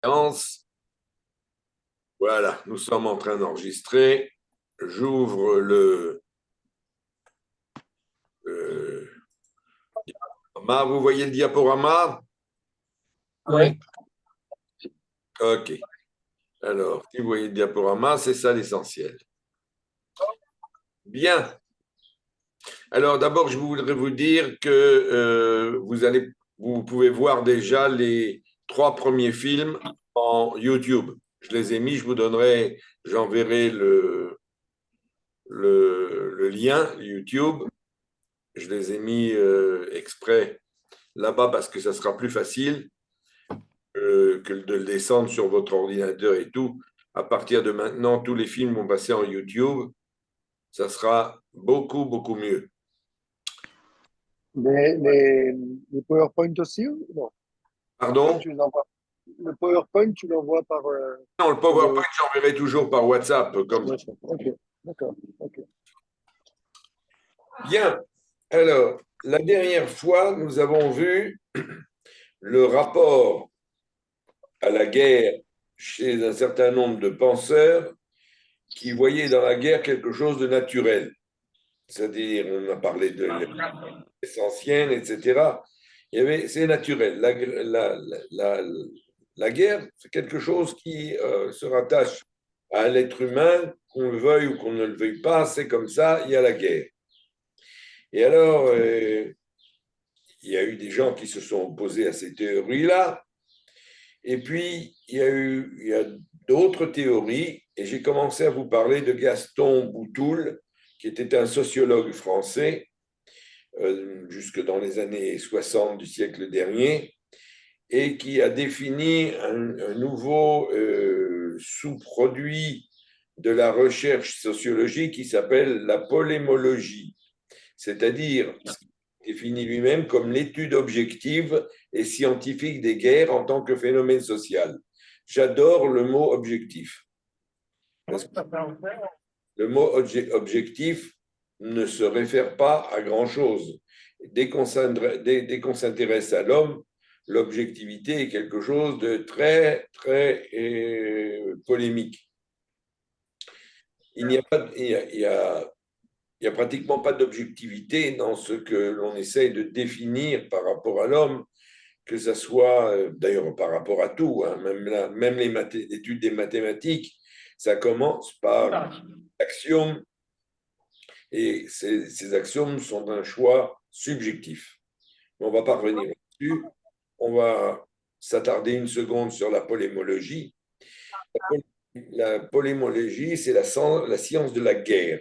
Séance. Voilà, nous sommes en train d'enregistrer. J'ouvre le diaporama. Vous voyez le diaporama? Oui. OK. Alors, si vous voyez le diaporama, c'est ça l'essentiel. Bien. Alors, d'abord, je voudrais vous dire que vous pouvez voir déjà les 3 premiers films en YouTube. Je les ai mis, j'enverrai le lien YouTube. Je les ai mis exprès là-bas parce que ça sera plus facile que de le descendre sur votre ordinateur et tout. À partir de maintenant, tous les films vont passer en YouTube. Ça sera beaucoup, beaucoup mieux. Les PowerPoint aussi ou non? Après, Pardon? tu les envoies. Le PowerPoint, tu l'envoies par. Non, le Sur PowerPoint, j'enverrai toujours par WhatsApp. Comme... Ouais, ok, d'accord. Ok. Bien. Alors, la dernière fois, nous avons vu le rapport à la guerre chez un certain nombre de penseurs qui voyaient dans la guerre quelque chose de naturel. C'est-à-dire, on a parlé de l'espèce ancienne, etc. C'est naturel. La guerre, c'est quelque chose qui se rattache à l'être humain, qu'on le veuille ou qu'on ne le veuille pas, c'est comme ça, il y a la guerre. Et alors, il y a eu des gens qui se sont opposés à ces théories-là, et puis il y a d'autres théories, et j'ai commencé à vous parler de Gaston Boutoul, qui était un sociologue français, jusque dans les années 60 du siècle dernier, et qui a défini un nouveau sous-produit de la recherche sociologique qui s'appelle la polémologie, c'est-à-dire définit lui-même comme l'étude objective et scientifique des guerres en tant que phénomène social. J'adore le mot objectif. Parce que le mot objectif ne se réfère pas à grand-chose. Dès qu'on s'intéresse à l'homme, l'objectivité est quelque chose de très, très polémique. Il n'y a pas, il y a pratiquement pas d'objectivité dans ce que l'on essaye de définir par rapport à l'homme, que ce soit d'ailleurs par rapport à tout, hein, même l'étude des mathématiques, ça commence par axiomes, et ces axiomes sont un choix subjectif. Mais on ne va pas revenir là-dessus, on va s'attarder une seconde sur la polémologie. La polémologie, c'est la science de la guerre.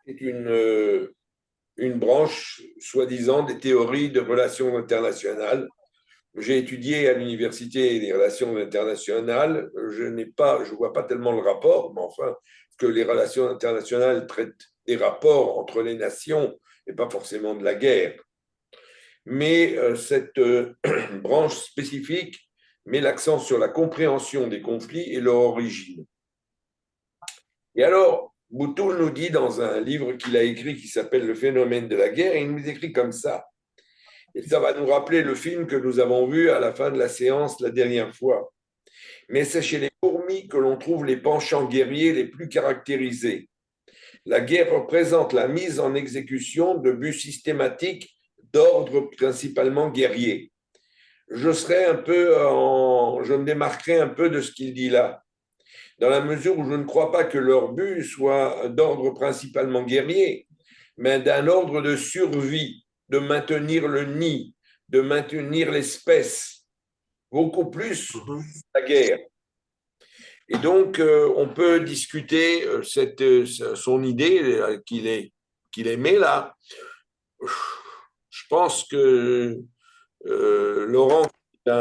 C'est une branche, soi-disant, des théories de relations internationales. J'ai étudié à l'université les relations internationales. Je vois pas tellement le rapport, mais enfin, que les relations internationales traitent des rapports entre les nations et pas forcément de la guerre. Mais cette branche spécifique met l'accent sur la compréhension des conflits et leur origine. Et alors, Boutoul nous dit dans un livre qu'il a écrit qui s'appelle Le phénomène de la guerre, et il nous écrit comme ça. Et ça va nous rappeler le film que nous avons vu à la fin de la séance la dernière fois. Mais c'est chez les fourmis que l'on trouve les penchants guerriers les plus caractérisés. La guerre représente la mise en exécution de buts systématiques d'ordre principalement guerrier. Je me démarquerai un peu de ce qu'il dit là, dans la mesure où je ne crois pas que leur but soit d'ordre principalement guerrier, mais d'un ordre de survie, de maintenir le nid, de maintenir l'espèce, beaucoup plus la guerre. Et donc, on peut discuter son idée qu'il émet là. Je pense que Laurent est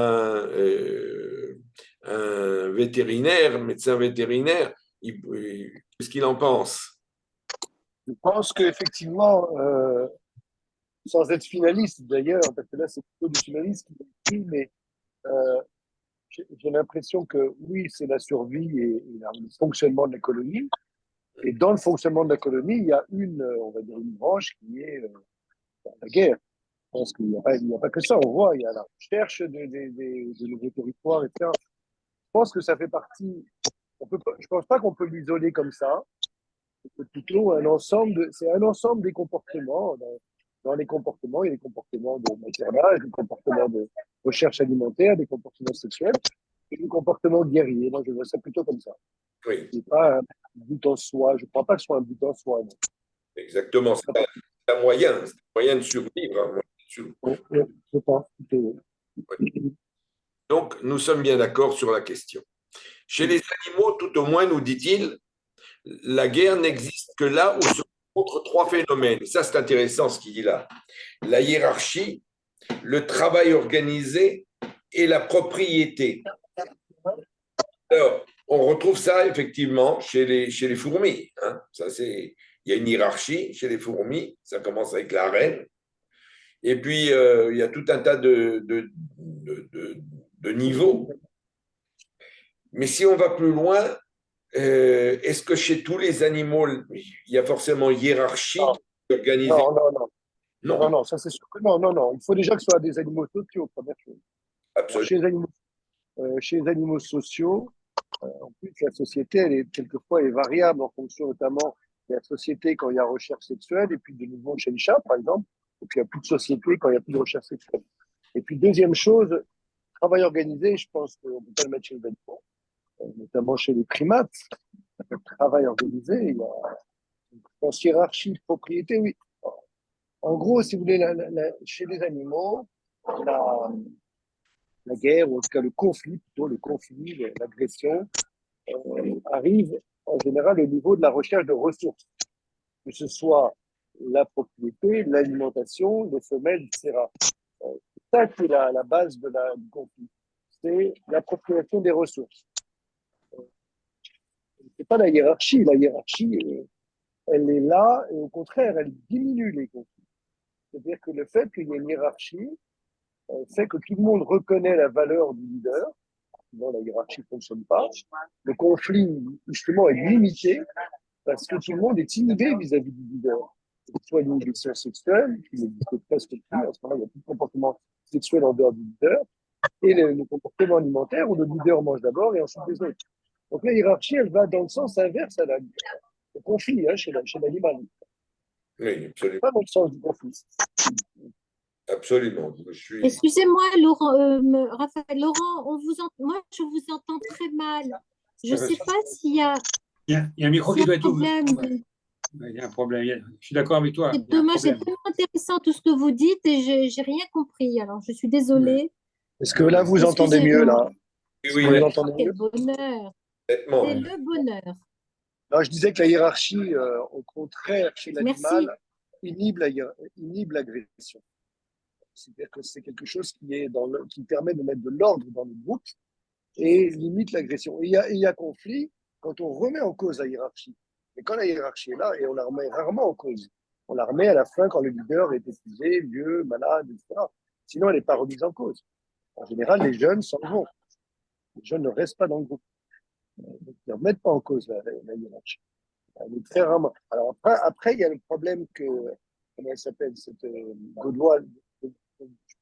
un vétérinaire, médecin vétérinaire. Qu'est-ce qu'il en pense? Je pense qu'effectivement, sans être finaliste d'ailleurs, parce que là, c'est plutôt du finaliste qui est écrit, mais euh, j'ai l'impression que oui, c'est la survie et le fonctionnement de l'économie. Et dans le fonctionnement de l'économie, il y a on va dire, une branche qui est la guerre. pense qu'il n'y a pas que ça. On voit, il y a la recherche de nouveaux territoires, etc. Je pense que ça fait partie. Je pense pas qu'on peut l'isoler comme ça. C'est plutôt c'est un ensemble des comportements. Dans les comportements, il y a des comportements de maternage, des comportements de recherche alimentaire, des comportements sexuels et des comportements guerriers. Moi, je vois ça plutôt comme ça. Oui, C'est pas un but en soi. Je ne crois pas que ce soit un but en soi. Non. exactement. C'est un moyen de survivre. Un moyen de survivre. Je pense plutôt. Oui. Donc, nous sommes bien d'accord sur la question. Chez les animaux, tout au moins, nous dit-il, la guerre n'existe que là où se rencontrent trois phénomènes. Ça, c'est intéressant ce qu'il dit là. La hiérarchie, le travail organisé et la propriété. Alors, on retrouve ça effectivement chez les fourmis. Hein. Ça, il y a une hiérarchie chez les fourmis. Ça commence avec la reine. Et puis, il y a tout un tas de niveaux. Mais si on va plus loin, est-ce que chez tous les animaux, il y a forcément hiérarchie Non, organisée? non, non, non. Non, Non, non, ça c'est sûr que non, non, non. Il faut déjà que ce soit des animaux sociaux, première chose. Alors, absolument. chez les animaux sociaux, en plus, la société, elle est quelquefois est variable en fonction notamment de la société quand il y a recherche sexuelle, et puis de nouveau chez les chats, par exemple, et puis il n'y a plus de société quand il n'y a plus de recherche sexuelle. Et puis, deuxième chose, travail organisé, je pense qu'on peut pas le mettre chez les animaux, notamment chez les primates. Le travail organisé, il y a, je pense, hiérarchie, propriété, oui. En gros, si vous voulez, chez les animaux, la, la guerre, ou en tout cas le conflit, plutôt le conflit, l'agression, arrive en général au niveau de la recherche de ressources, que ce soit la propriété, l'alimentation, les femelles, etc. C'est ça qui est la base du conflit. C'est l'appropriation des ressources. C'est pas la hiérarchie. La hiérarchie, elle est là et au contraire, elle diminue les conflits. C'est-à-dire que le fait qu'il y ait une hiérarchie fait que tout le monde reconnaît la valeur du leader. Sinon, la hiérarchie ne fonctionne pas. Le conflit, justement, est limité parce que tout le monde est inhibé vis-à-vis du leader. Soit l'inhibition sexuelle, qui n'existe presque plus, à ce moment-là, il n'y a plus de comportement sexuel en dehors du leader, et le comportement alimentaire où le leader mange d'abord et ensuite les autres. Donc la hiérarchie, elle va dans le sens inverse au conflit chez l'animal, Oui, absolument. pas dans le sens du conflit. Absolument. Je suis... Excusez-moi, Laurent, Raphaël, Laurent, moi, je vous entends très mal. Je ne sais pas s'il y a, Il y a un micro s'il qui y a doit un être ouvert. problème. Ouais, il y a un problème. Je suis d'accord avec toi. C'est Il y a un dommage, c'est problème. tellement intéressant tout ce que vous dites et j'ai rien compris. Alors, je suis Ouais. désolée. Est-ce que là, vous entendez mieux, Excusez-moi. là? Oui, Est-ce que oui, vous entendez Quel mieux? bonheur. nettement. C'est Ouais. le bonheur. Alors, je disais que la hiérarchie, au contraire, chez Merci. l'animal, inhibe l'agression. C'est-à-dire que c'est quelque chose qui permet de mettre de l'ordre dans le groupe et limite l'agression. Il y a conflit quand on remet en cause la hiérarchie. Mais quand la hiérarchie est là, et on la remet rarement en cause, on la remet à la fin quand le leader est épuisé, vieux, malade, etc. Sinon, elle n'est pas remise en cause. En général, les jeunes s'en vont. Les jeunes ne restent pas dans le groupe. Donc, ils ne remettent pas en cause la hiérarchie. Elle est très rarement. Alors après, il y a le problème que, comment elle s'appelle, cette Gauloise,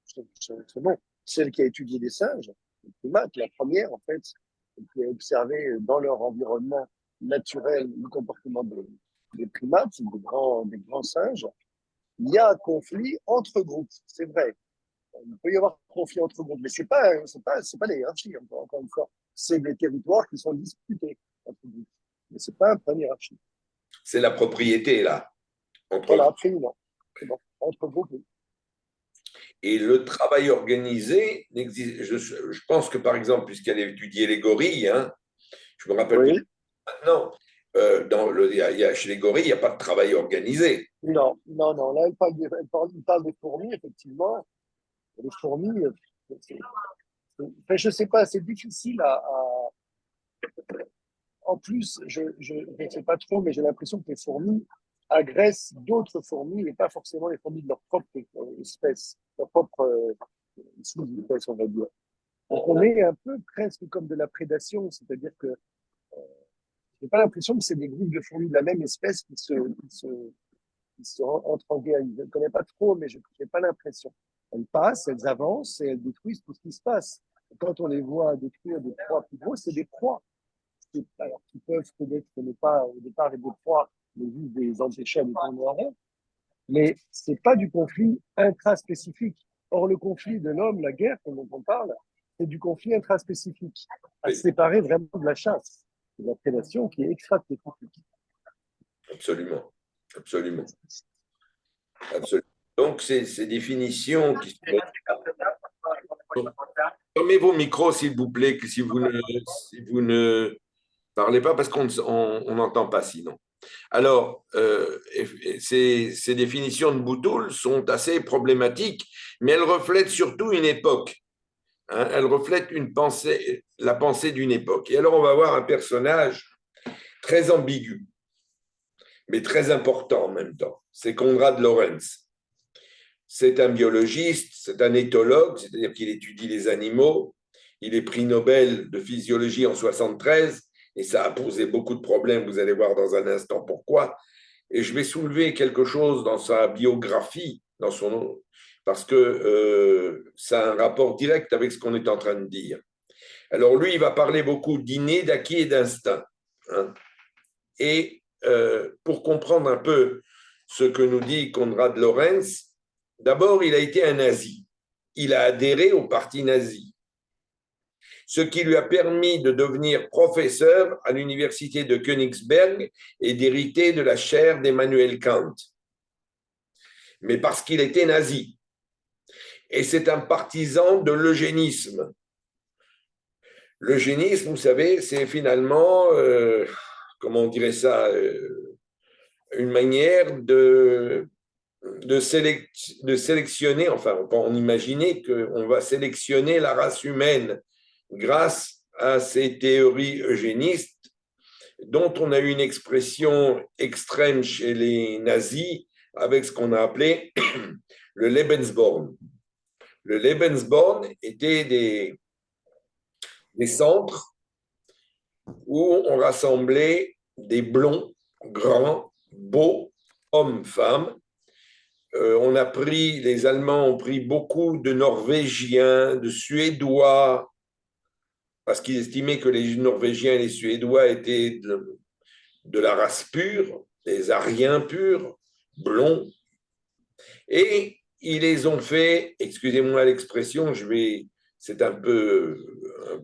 c'est bon, celle qui a étudié les singes, les primates, la première, en fait, qui a observé dans leur environnement naturel le comportement des primates, des grands singes. Il y a un conflit entre groupes, c'est vrai. Il peut y avoir conflit entre groupes, mais c'est pas les hiérarchies, encore une fois. C'est des territoires qui sont disputés entre groupes. Mais c'est pas un point hiérarchie. C'est la propriété, là, entre Voilà, groupes. absolument. C'est bon. Entre groupes, oui. Et le travail organisé n'existe. Je pense que, par exemple, puisqu'elle a étudié les gorilles, hein, je me rappelle plus Oui. maintenant, chez les gorilles, il n'y a pas de travail organisé. Non, non, non. Là, il parle des fourmis, effectivement. Les fourmis, enfin, je sais pas, c'est difficile en plus, je ne sais pas trop, mais j'ai l'impression que les fourmis agressent d'autres fourmis et pas forcément les fourmis de leur propre espèce, leur propre sous-espèce, on va dire. Donc, on est un peu presque comme de la prédation, c'est-à-dire que j'ai pas l'impression que c'est des groupes de fourmis de la même espèce qui se qui se entrent en guerre. Je ne connais pas trop, mais je n'ai pas l'impression. Elles passent, elles avancent et elles détruisent tout ce qui se passe. Et quand on les voit détruire des proies plus grosses, c'est des proies. Alors, qui peuvent peut-être ne pas au départ être des proies, mais juste des empêcher de tourner en rond. Mais ce n'est pas du conflit intraspécifique. Or, le conflit de l'homme, la guerre dont on parle, c'est du conflit intraspécifique, à séparer vraiment de la chasse, de la prédation qui est extraspécifique. Absolument. Absolument. Absolument. Donc, ces définitions qui sont... Fermez vos micros, s'il vous plaît, que si vous ne parlez pas, parce qu'on n'entend pas sinon. Alors, ces définitions de Boutoul sont assez problématiques, mais elles reflètent surtout une époque. Hein, elles reflètent la pensée d'une époque. Et alors, on va voir un personnage très ambigu, mais très important en même temps. C'est Konrad Lorenz. C'est un biologiste, c'est un éthologue, c'est-à-dire qu'il étudie les animaux. Il est prix Nobel de physiologie en 1973, et ça a posé beaucoup de problèmes, vous allez voir dans un instant pourquoi. Et je vais soulever quelque chose dans sa biographie, parce que ça a un rapport direct avec ce qu'on est en train de dire. Alors lui, il va parler beaucoup d'inné, d'acquis et d'instinct. Hein. Et pour comprendre un peu ce que nous dit Konrad Lorenz, d'abord, il a été un nazi. Il a adhéré au parti nazi, ce qui lui a permis de devenir professeur à l'université de Königsberg et d'hériter de la chaire d'Emmanuel Kant. Mais parce qu'il était nazi. Et c'est un partisan de l'eugénisme. L'eugénisme, vous savez, c'est finalement, comment on dirait ça, une manière de sélectionner, enfin, on peut imaginer qu'on va sélectionner la race humaine grâce à ces théories eugénistes dont on a eu une expression extrême chez les nazis avec ce qu'on a appelé le Lebensborn. Le Lebensborn était des centres où on rassemblait des blonds, grands, beaux, hommes, femmes. Les Allemands ont pris beaucoup de Norvégiens, de Suédois, parce qu'ils estimaient que les Norvégiens et les Suédois étaient de la race pure, des Aryens purs, blonds. Et ils les ont fait, excusez-moi l'expression, c'est un peu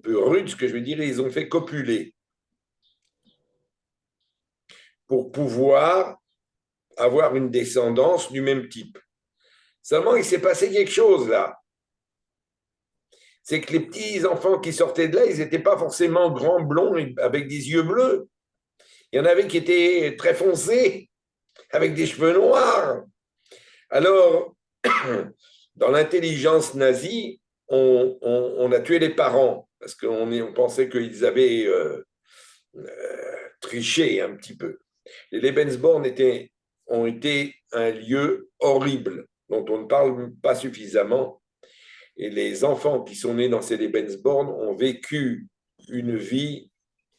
rude ce que je vais dire, ils ont fait copuler pour pouvoir avoir une descendance du même type. Seulement, il s'est passé quelque chose là. C'est que les petits enfants qui sortaient de là, ils n'étaient pas forcément grands, blonds, avec des yeux bleus. Il y en avait qui étaient très foncés, avec des cheveux noirs. Alors, dans l'intelligence nazie, on a tué les parents, parce qu'on pensait qu'ils avaient triché un petit peu. Les Lebensborn ont été un lieu horrible, dont on ne parle pas suffisamment. Et les enfants qui sont nés dans ces Lebensborn ont vécu une vie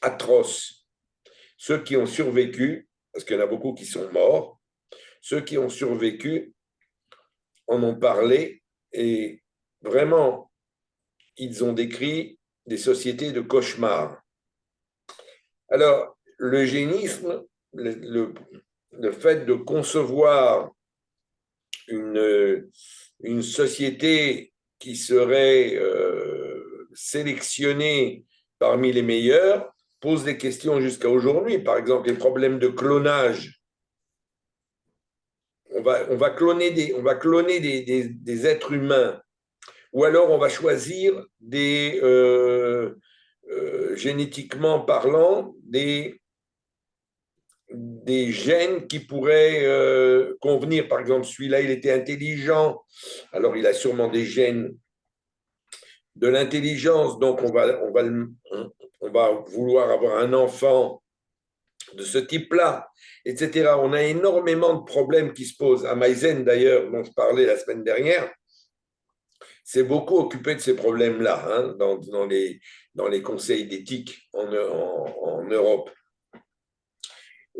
atroce. Ceux qui ont survécu, parce qu'il y en a beaucoup qui sont morts, ceux qui ont survécu en ont parlé et vraiment, ils ont décrit des sociétés de cauchemar. Alors, l'eugénisme, le fait de concevoir une société qui serait sélectionnée parmi les meilleurs pose des questions jusqu'à aujourd'hui. Par exemple, les problèmes de clonage. On va cloner des êtres humains, ou alors on va choisir génétiquement parlant, des gènes qui pourraient convenir. Par exemple, celui-là, il était intelligent, alors il a sûrement des gènes de l'intelligence, donc on va vouloir avoir un enfant de ce type-là, etc. On a énormément de problèmes qui se posent. À Maizen, d'ailleurs, dont je parlais la semaine dernière, s'est beaucoup occupé de ces problèmes-là hein, dans les conseils d'éthique en Europe.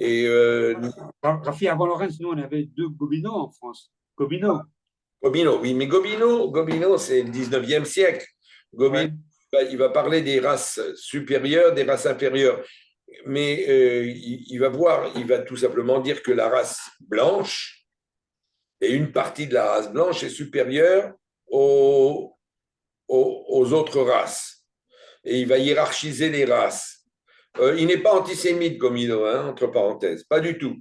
Et Rafi, avant Lorenz, nous, on avait 2 Gobineau en France. Gobineau. Gobineau, oui, mais Gobineau, c'est le 19e siècle. Gobineau, Ouais. il va parler des races supérieures, des races inférieures. Mais il va tout simplement dire que la race blanche et une partie de la race blanche est supérieure aux autres races. Et il va hiérarchiser les races. Il n'est pas antisémite, Gobineau, hein, entre parenthèses, pas du tout.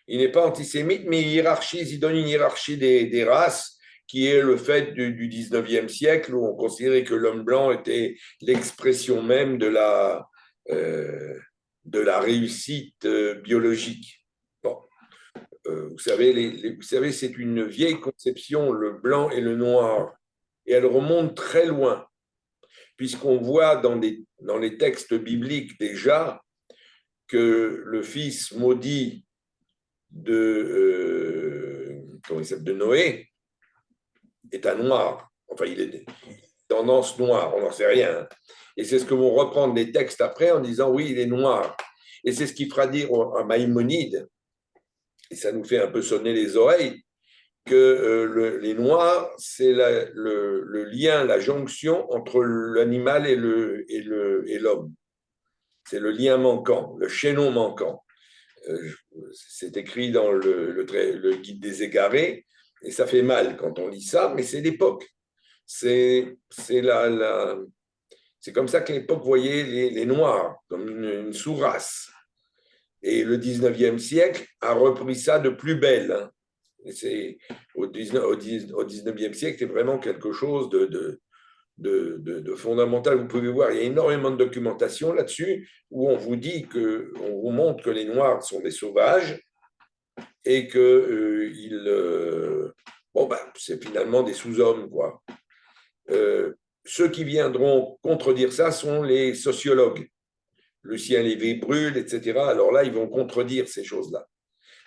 Il n'est pas antisémite, mais il hiérarchise, il donne une hiérarchie des races qui est le fait du 19e siècle où on considérait que l'homme blanc était l'expression même de la réussite biologique. Bon. Vous savez, c'est une vieille conception, le blanc et le noir, et elle remonte très loin, puisqu'on voit dans les textes bibliques déjà que le fils maudit de Noé est un noir. Enfin, il est tendance noire, on n'en sait rien. Et c'est ce que vont reprendre les textes après en disant oui, il est noir. Et c'est ce qui fera dire à Maïmonide, et ça nous fait un peu sonner les oreilles, que les noirs, c'est le lien, la jonction entre l'animal et l'homme. C'est le lien manquant, le chaînon manquant. C'est écrit dans le guide des égarés, et ça fait mal quand on lit ça, mais c'est l'époque. C'est comme ça que l'époque voyait les Noirs, comme une sous-race. Et le 19e siècle a repris ça de plus belle. Hein. Au 19e siècle, c'est vraiment quelque chose de fondamental. Vous pouvez voir, il y a énormément de documentation là-dessus où on vous dit on vous montre que les Noirs sont des sauvages et que c'est finalement des sous-hommes, quoi. Ceux qui viendront contredire ça sont les sociologues. Lucien Lévy-Bruhl, etc. Alors là, ils vont contredire ces choses-là.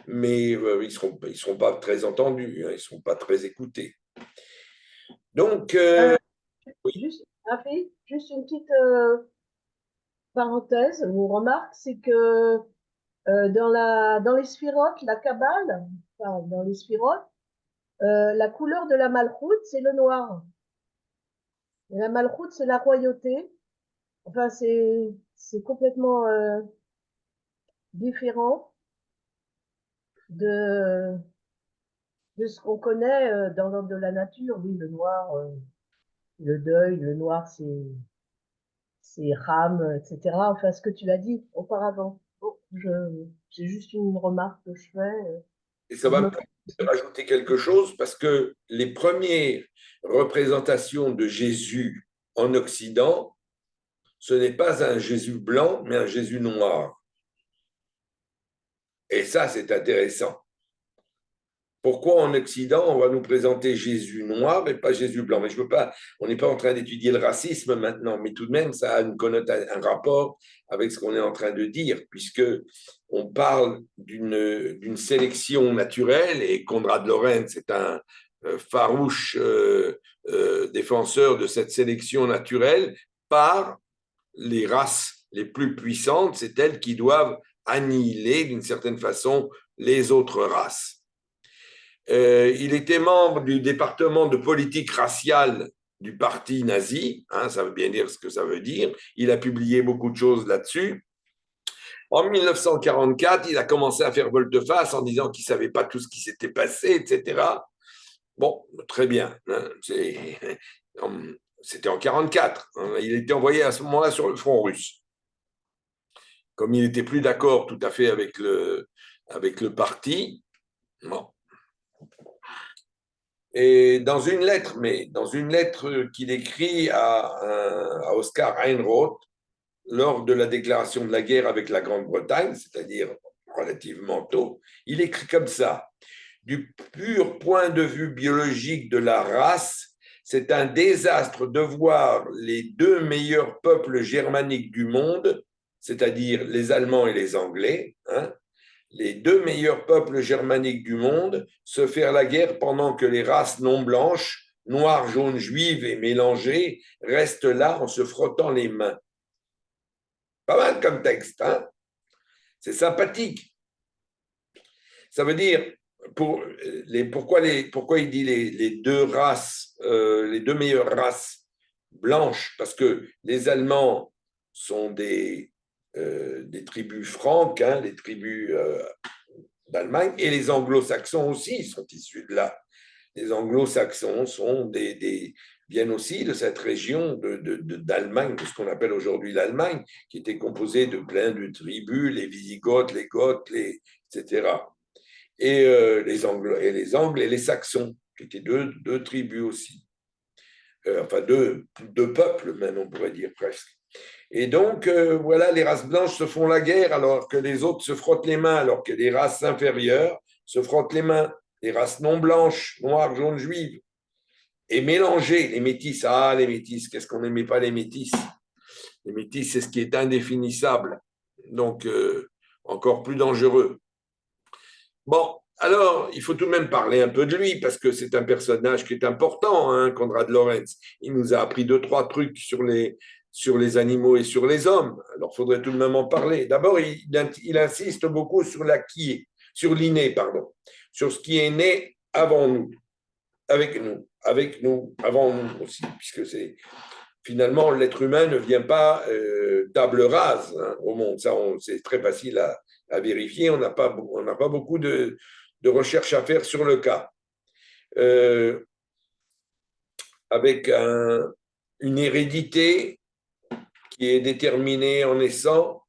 Mais ils ne seront pas très entendus, hein, ils ne seront pas très écoutés. Donc, oui. Juste une petite parenthèse ou remarque, c'est que dans les sphirotes, la Kabbale, enfin, dans les sphirotes, la couleur de la malchoute, c'est le noir. Et la malchoute, c'est la royauté. Enfin, c'est complètement différent de ce qu'on connaît dans l'ordre de la nature. Oui, le noir, le deuil, le noir, c'est Ram, etc. Enfin, ce que tu as dit auparavant. Bon, j'ai juste une remarque que je fais. Et ça va me rajouter quelque chose parce que les premières représentations de Jésus en Occident, ce n'est pas un Jésus blanc, mais un Jésus noir. Et ça, c'est intéressant. Pourquoi en Occident, on va nous présenter Jésus noir et pas Jésus blanc? Mais je veux pas, on n'est pas en train d'étudier le racisme maintenant, mais tout de même, ça a un rapport avec ce qu'on est en train de dire, puisque on parle d'une sélection naturelle, et Konrad Lorenz est un farouche défenseur de cette sélection naturelle par les races les plus puissantes, c'est elles qui doivent annihiler d'une certaine façon les autres races. Il était membre du département de politique raciale du parti nazi, hein, ça veut bien dire ce que ça veut dire. Il a publié beaucoup de choses là-dessus. En 1944, il a commencé à faire volte-face en disant qu'il ne savait pas tout ce qui s'était passé, etc. Bon, très bien. Hein, c'était en 1944. Hein, il était envoyé à ce moment-là sur le front russe. Comme il n'était plus d'accord tout à fait avec le parti, bon. Et dans une lettre qu'il écrit à Oscar Heinroth lors de la déclaration de la guerre avec la Grande-Bretagne, c'est-à-dire relativement tôt, il écrit comme ça: du pur point de vue biologique de la race, c'est un désastre de voir les deux meilleurs peuples germaniques du monde, c'est-à-dire les Allemands et les Anglais, hein, les deux meilleurs peuples germaniques du monde, se faire la guerre pendant que les races non blanches, noires, jaunes, juives et mélangées, restent là en se frottant les mains. Pas mal comme texte, hein? C'est sympathique. Ça veut dire, pourquoi il dit les deux races, les deux meilleures races blanches? Parce que les Allemands sont des tribus franques, hein, des tribus d'Allemagne, et les anglo-saxons aussi sont issus de là. Les anglo-saxons viennent aussi de cette région d'Allemagne, de ce qu'on appelle aujourd'hui l'Allemagne, qui était composée de plein de tribus, les Wisigoths, les Goths, etc. Et les Angles et les Saxons, qui étaient deux tribus aussi. Enfin, deux peuples même, on pourrait dire presque. Et donc, voilà, les races blanches se font la guerre alors que les autres se frottent les mains, alors que les races inférieures se frottent les mains. Les races non blanches, noires, jaunes, juives. Et mélanger les métis. Ah, les métis, qu'est-ce qu'on n'aimait pas les métis? Les métis, c'est ce qui est indéfinissable. Donc, encore plus dangereux. Bon, alors, il faut tout de même parler un peu de lui, parce que c'est un personnage qui est important, hein, Konrad Lorenz. Il nous a appris 2-3 trucs sur les animaux et sur les hommes. Alors, il faudrait tout de même en parler. D'abord, il insiste beaucoup sur l'inné, pardon, sur ce qui est né avant nous, avec nous, avant nous aussi, puisque finalement, l'être humain ne vient pas table rase, hein, au monde. Ça, c'est très facile à vérifier. On n'a pas beaucoup de recherches à faire sur le cas. Avec une hérédité qui est déterminée en naissant,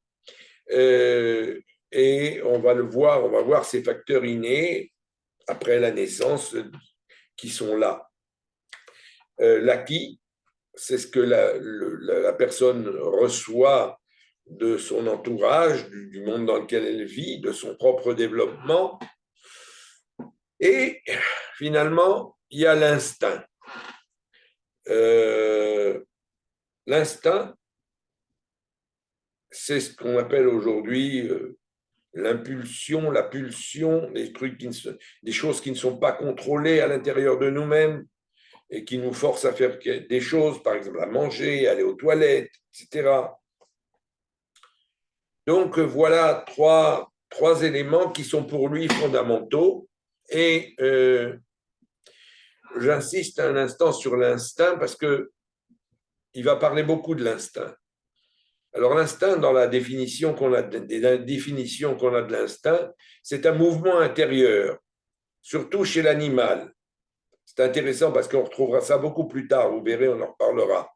et on va voir ces facteurs innés après la naissance qui sont là. L'acquis, c'est ce que la personne reçoit de son entourage, du monde dans lequel elle vit, de son propre développement. Et finalement, il y a l'instinct. L'instinct, c'est ce qu'on appelle aujourd'hui l'impulsion, la pulsion, des choses qui ne sont pas contrôlées à l'intérieur de nous-mêmes et qui nous forcent à faire des choses, par exemple à manger, aller aux toilettes, etc. Donc voilà trois éléments qui sont pour lui fondamentaux. Et j'insiste un instant sur l'instinct parce qu'il va parler beaucoup de l'instinct. Alors l'instinct, dans la définition qu'on a de l'instinct, c'est un mouvement intérieur, surtout chez l'animal. C'est intéressant parce qu'on retrouvera ça beaucoup plus tard, vous verrez, on en reparlera,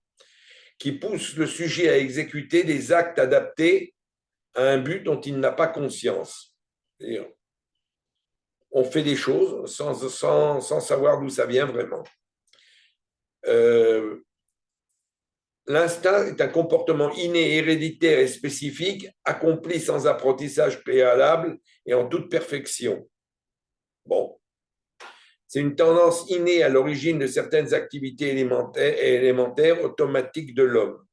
qui pousse le sujet à exécuter des actes adaptés à un but dont il n'a pas conscience. On fait des choses sans savoir d'où ça vient vraiment. L'instinct est un comportement inné, héréditaire et spécifique, accompli sans apprentissage préalable et en toute perfection. Bon. C'est une tendance innée à l'origine de certaines activités élémentaires automatiques de l'homme.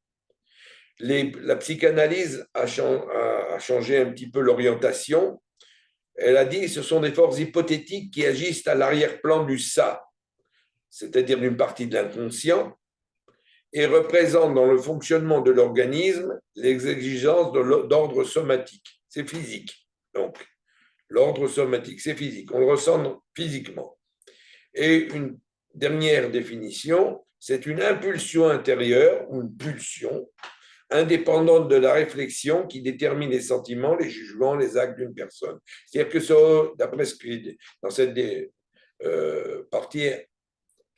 La psychanalyse a changé un petit peu l'orientation. Elle a dit que ce sont des forces hypothétiques qui agissent à l'arrière-plan du ça, c'est-à-dire d'une partie de l'inconscient, et représentent dans le fonctionnement de l'organisme les exigences d'ordre somatique. C'est physique. Donc, l'ordre somatique, c'est physique. On le ressent physiquement. Et une dernière définition, c'est une impulsion intérieure ou une pulsion indépendante de la réflexion qui détermine les sentiments, les jugements, les actes d'une personne. C'est-à-dire que d'après ce qui est dans cette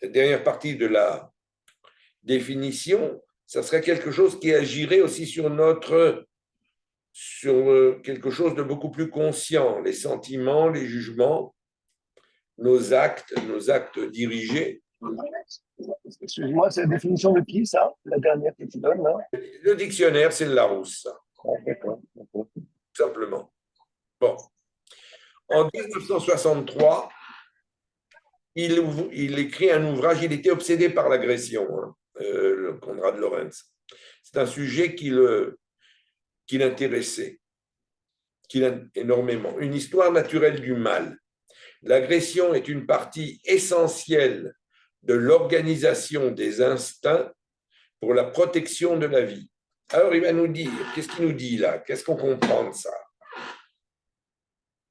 dernière partie de la définition, ça serait quelque chose qui agirait aussi sur quelque chose de beaucoup plus conscient, les sentiments, les jugements, nos actes dirigés. Excuse-moi, c'est la définition de qui, ça? La dernière que tu donnes, là? Le dictionnaire, c'est le Larousse, ça. Ah, d'accord. Tout simplement. Bon. En 1963, il écrit un ouvrage, il était obsédé par l'agression, hein, Konrad Lorenz. C'est un sujet qui l'intéressait, énormément. Une histoire naturelle du mal. L'agression est une partie essentielle de l'organisation des instincts pour la protection de la vie. Alors, il va nous dire, qu'est-ce qu'il nous dit là? Qu'est-ce qu'on comprend de ça?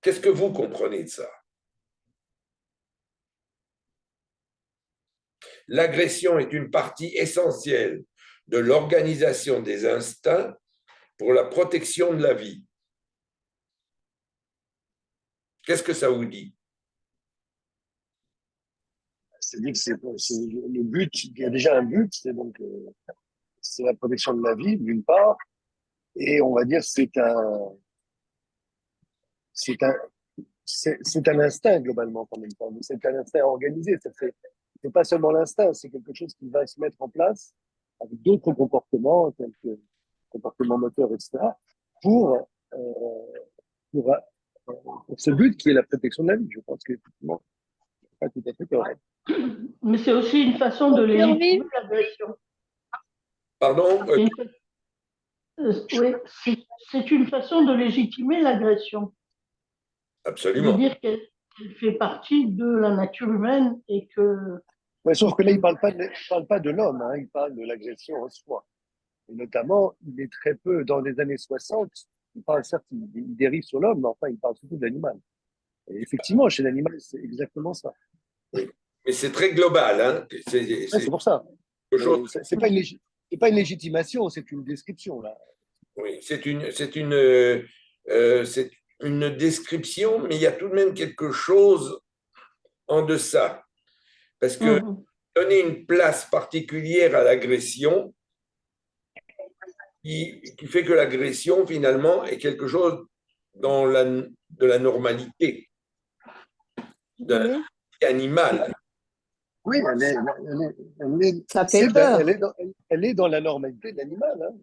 Qu'est-ce que vous comprenez de ça? L'agression est une partie essentielle de l'organisation des instincts pour la protection de la vie. Qu'est-ce que ça vous dit? C'est-à-dire que c'est le but, il y a déjà un but, c'est donc c'est la protection de la vie, d'une part, et on va dire c'est un, c'est un instinct globalement en même temps, mais c'est un instinct organisé. C'est pas seulement l'instinct, c'est quelque chose qui va se mettre en place avec d'autres comportements, tels que comportements moteurs, etc., pour, euh, pour, pour ce but qui est la protection de la vie. Je pense qu'effectivement, c'est pas tout à fait correct. Mais c'est aussi une façon de légitimer l'agression. Pardon? Oui, c'est une façon de légitimer l'agression. Absolument. De dire qu'elle fait partie de la nature humaine et que... Ouais, sauf que là, il parle pas de l'homme, hein, il parle de l'agression en soi. Et notamment, il est très peu, dans les années 60, il parle certes, il dérive sur l'homme, mais enfin, il parle surtout de l'animal. Et effectivement, chez l'animal, c'est exactement ça. Oui. Mais c'est très global. Hein. C'est pour ça. C'est pas une légitimation, c'est une description. Là. Oui, c'est une description, mais il y a tout de même quelque chose en deçà. Parce que donner une place particulière à l'agression qui fait que l'agression, finalement, est quelque chose de la normalité, de la normalité animale. Oui, ça fait peur. Elle est dans la normalité de l'animal. Hein.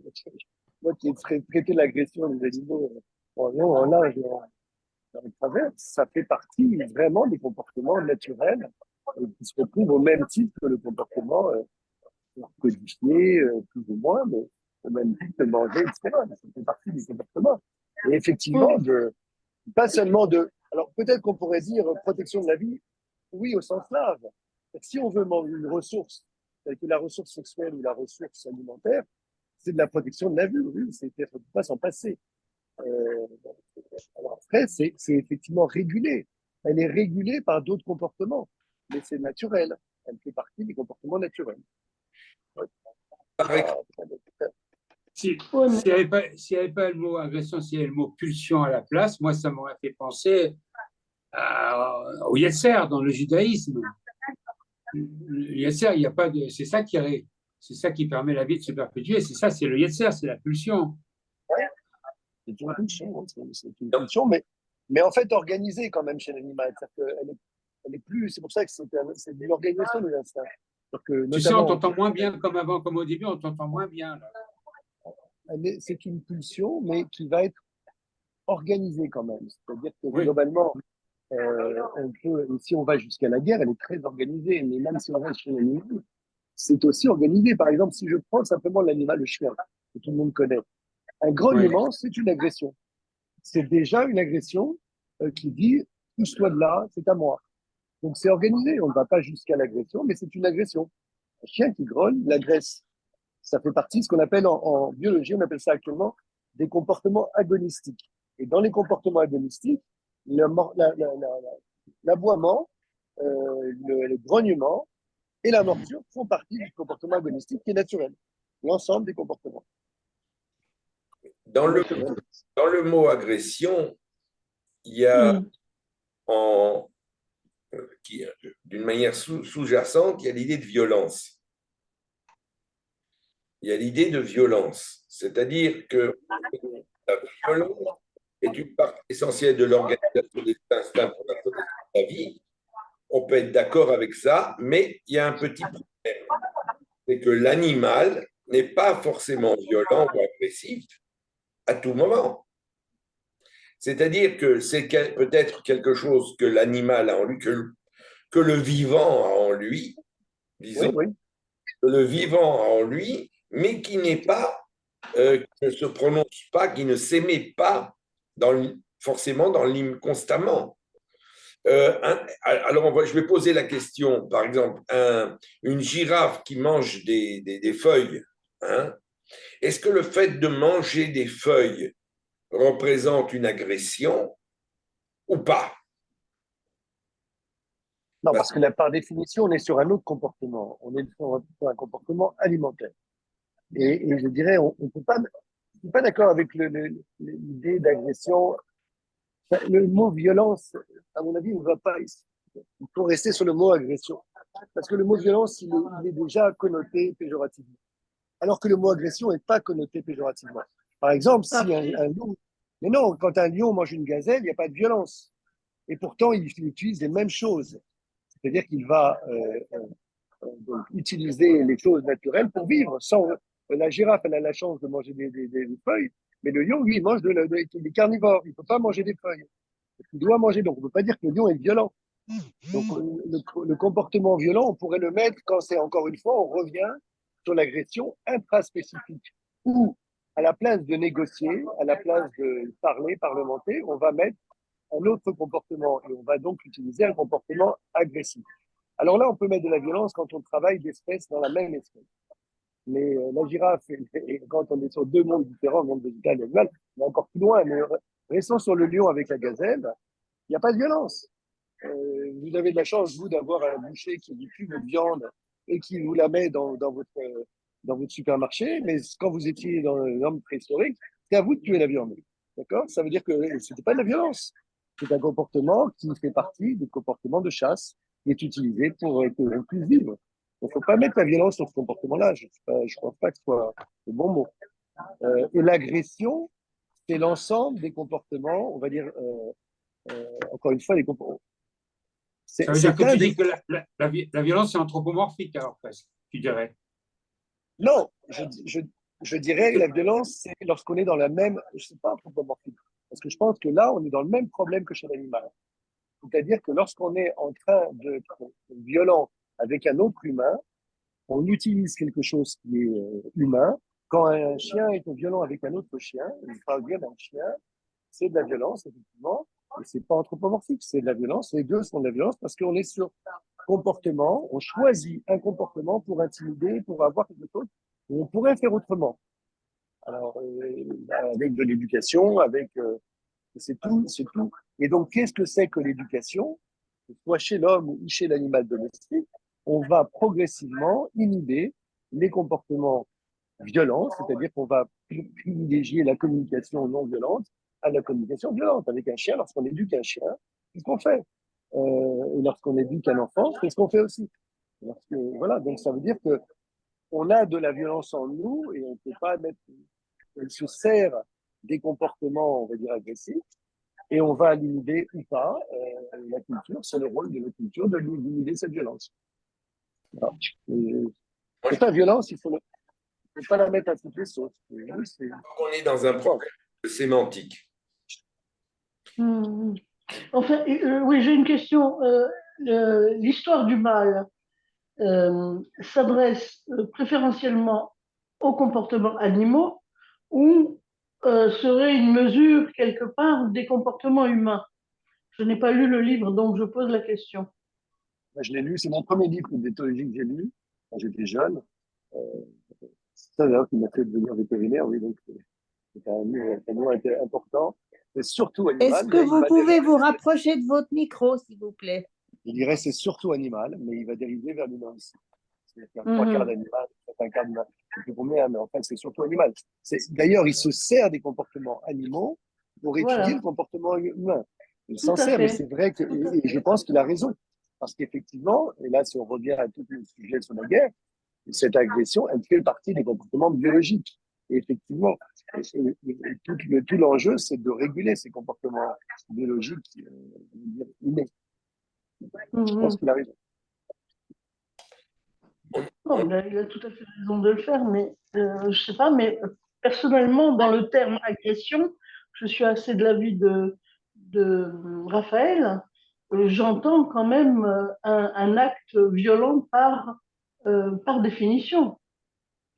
Moi qui ai traité l'agression des animaux en large et en travers, ça fait partie vraiment des comportements naturels qui se retrouvent au même titre que le comportement codifié, plus ou moins, mais au même titre que manger, etc. Ça fait partie des comportements. Et effectivement, pas seulement de... Alors peut-être qu'on pourrait dire protection de la vie, oui, au sens large. Si on veut une ressource, telle que la ressource sexuelle ou la ressource alimentaire, c'est de la protection de la vie, oui, on ne peut pas s'en passer. Alors après, c'est effectivement régulé. Elle est régulée par d'autres comportements, mais c'est naturel. Elle fait partie des comportements naturels. S'il n'y avait pas le mot agression, s'il y avait le mot pulsion à la place, moi, ça m'aurait fait penser au Yetzer dans le judaïsme. Le Yetzer, il n'y a pas de. C'est ça qui permet la vie de se perpétuer. C'est ça, c'est le Yetzer, c'est la pulsion. C'est une pulsion, mais en fait organisée quand même chez l'animal. Elle est plus. C'est pour ça que c'est une organisation de l'instinct. Tu sais, on t'entend moins bien comme avant, comme au début, on t'entend moins bien. C'est une pulsion, mais qui va être organisée quand même. C'est-à-dire que globalement, si on va jusqu'à la guerre, elle est très organisée. Mais même si on reste chez l'animal, c'est aussi organisé. Par exemple, si je prends simplement l'animal, le chien, que tout le monde connaît, un grognement, c'est une agression. C'est déjà une agression qui dit « pousse-toi de là, c'est à moi ». Donc c'est organisé, on ne va pas jusqu'à l'agression, mais c'est une agression. Un chien qui grogne, l'agresse. Ça fait partie de ce qu'on appelle en biologie, on appelle ça actuellement des comportements agonistiques. Et dans les comportements agonistiques, l'aboiement, le grognement et la morsure font partie du comportement agonistique qui est naturel. L'ensemble des comportements. Dans le mot agression, il y a d'une manière sous-jacente, il y a l'idée de violence. Il y a l'idée de violence, c'est-à-dire que la violence est une part essentielle de l'organisation des instincts pour la protection de la vie. On peut être d'accord avec ça, mais il y a un petit problème, c'est que l'animal n'est pas forcément violent ou agressif à tout moment. C'est-à-dire que c'est peut-être quelque chose que l'animal a en lui, que le vivant a en lui, disons, que le vivant a en lui, mais qui n'est pas, qui ne se prononce pas, qui ne s'émet pas forcément dans l'hymne constamment. Alors, je vais poser la question, par exemple, une girafe qui mange des feuilles, hein, est-ce que le fait de manger des feuilles représente une agression ou pas? Non, parce que là, par définition, on est sur un autre comportement. On est sur un comportement alimentaire. Et je dirais, on peut pas, je suis pas d'accord avec l'idée d'agression. Enfin, le mot violence, à mon avis, ne va pas ici. Il faut rester sur le mot agression. Parce que le mot violence, il est déjà connoté péjorativement. Alors que le mot agression n'est pas connoté péjorativement. Par exemple, si un loup. Mais non, quand un lion mange une gazelle, il n'y a pas de violence. Et pourtant, il utilise les mêmes choses. C'est-à-dire qu'il va donc, utiliser les choses naturelles pour vivre. Sans, la girafe, elle a la chance de manger des feuilles, mais le lion, lui, il mange des carnivores. Il ne peut pas manger des feuilles. Il doit manger. Donc, on ne peut pas dire que le lion est violent. Donc, le comportement violent, on pourrait le mettre quand c'est, encore une fois, on revient sur l'agression intraspécifique, où, à la place de négocier, à la place de parler, parlementer, on va mettre un autre comportement et on va donc utiliser un comportement agressif. Alors là, on peut mettre de la violence quand on travaille d'espèces dans la même espèce. Mais la girafe, et quand on est sur deux mondes différents, le monde végétal et animal, on est encore plus loin. Mais restons sur le lion avec la gazelle, il n'y a pas de violence. Vous avez de la chance, vous, d'avoir un boucher qui vous tue votre viande et qui vous la met dans votre supermarché, mais quand vous étiez dans l'homme préhistorique, c'est à vous de tuer la viande. D'accord? Ça veut dire que ce n'était pas de la violence. C'est un comportement qui fait partie du comportement de chasse qui est utilisé pour que l'on puisse vivre. Il ne faut pas mettre la violence sur ce comportement-là. Je ne crois pas que ce soit le bon mot. Et l'agression, c'est l'ensemble des comportements, on va dire, encore une fois, les comportements. Ça veut dire que tu dis que la violence est anthropomorphique, alors presque, tu dirais. Non, je dirais que la violence, c'est lorsqu'on est dans la même. Je ne sais pas anthropomorphique. Parce que je pense que là, on est dans le même problème que chez l'animal. C'est-à-dire que lorsqu'on est en train d'être violent avec un autre humain, on utilise quelque chose qui est humain. Quand un chien est violent avec un autre chien, il parle bien d'un chien, c'est de la violence, effectivement, et c'est pas anthropomorphique, c'est de la violence. Les deux sont de la violence parce qu'on est sur comportement, on choisit un comportement pour intimider, pour avoir quelque chose, et on pourrait faire autrement. Alors, avec de l'éducation, c'est tout, c'est tout. Et donc, qu'est-ce que c'est que l'éducation? Soit chez l'homme ou chez l'animal domestique, on va progressivement inhiber les comportements violents, c'est-à-dire qu'on va privilégier la communication non violente à la communication violente. Avec un chien, lorsqu'on éduque un chien, c'est ce qu'on fait. Et lorsqu'on éduque un enfant, c'est ce qu'on fait aussi. Voilà, donc ça veut dire que on a de la violence en nous et on ne peut pas mettre. On se sert des comportements, on va dire, agressifs, et on va limiter ou pas la culture. C'est le rôle de la culture de limiter cette violence. C'est pas violence, il faut pas la mettre à toutes les sauces. On est dans un problème sémantique. Enfin, oui, j'ai une question. L'histoire du mal s'adresse préférentiellement aux comportements animaux ou serait une mesure quelque part des comportements humains? Je n'ai pas lu le livre, donc je pose la question. Je l'ai lu, c'est mon premier livre d'éthologie que j'ai lu quand j'étais jeune. C'est ça d'ailleurs qui m'a fait devenir vétérinaire, oui, donc c'est un livre important. C'est surtout animal. Est-ce que vous pouvez vous rapprocher de votre micro, s'il vous plaît? Je dirais c'est surtout animal, mais il va dériver vers l'humain aussi. C'est-à-dire qu'il y a trois quarts d'animal, un quart d'humain. Je sais plus combien, mais en fait, c'est surtout animal. D'ailleurs, il se sert des comportements animaux pour étudier le comportement humain. Il s'en sert, mais c'est vrai que, et je pense qu'il a raison. Parce qu'effectivement, et là, si on revient à tout le sujet sur la guerre, cette agression, elle fait partie des comportements biologiques. Et effectivement, tout l'enjeu, c'est de réguler ces comportements biologiques innés. Je pense qu'il a raison. Non, il a tout à fait raison de le faire, mais je sais pas, mais personnellement, dans le terme agression, je suis assez de l'avis de Raphaël. J'entends quand même un acte violent par définition.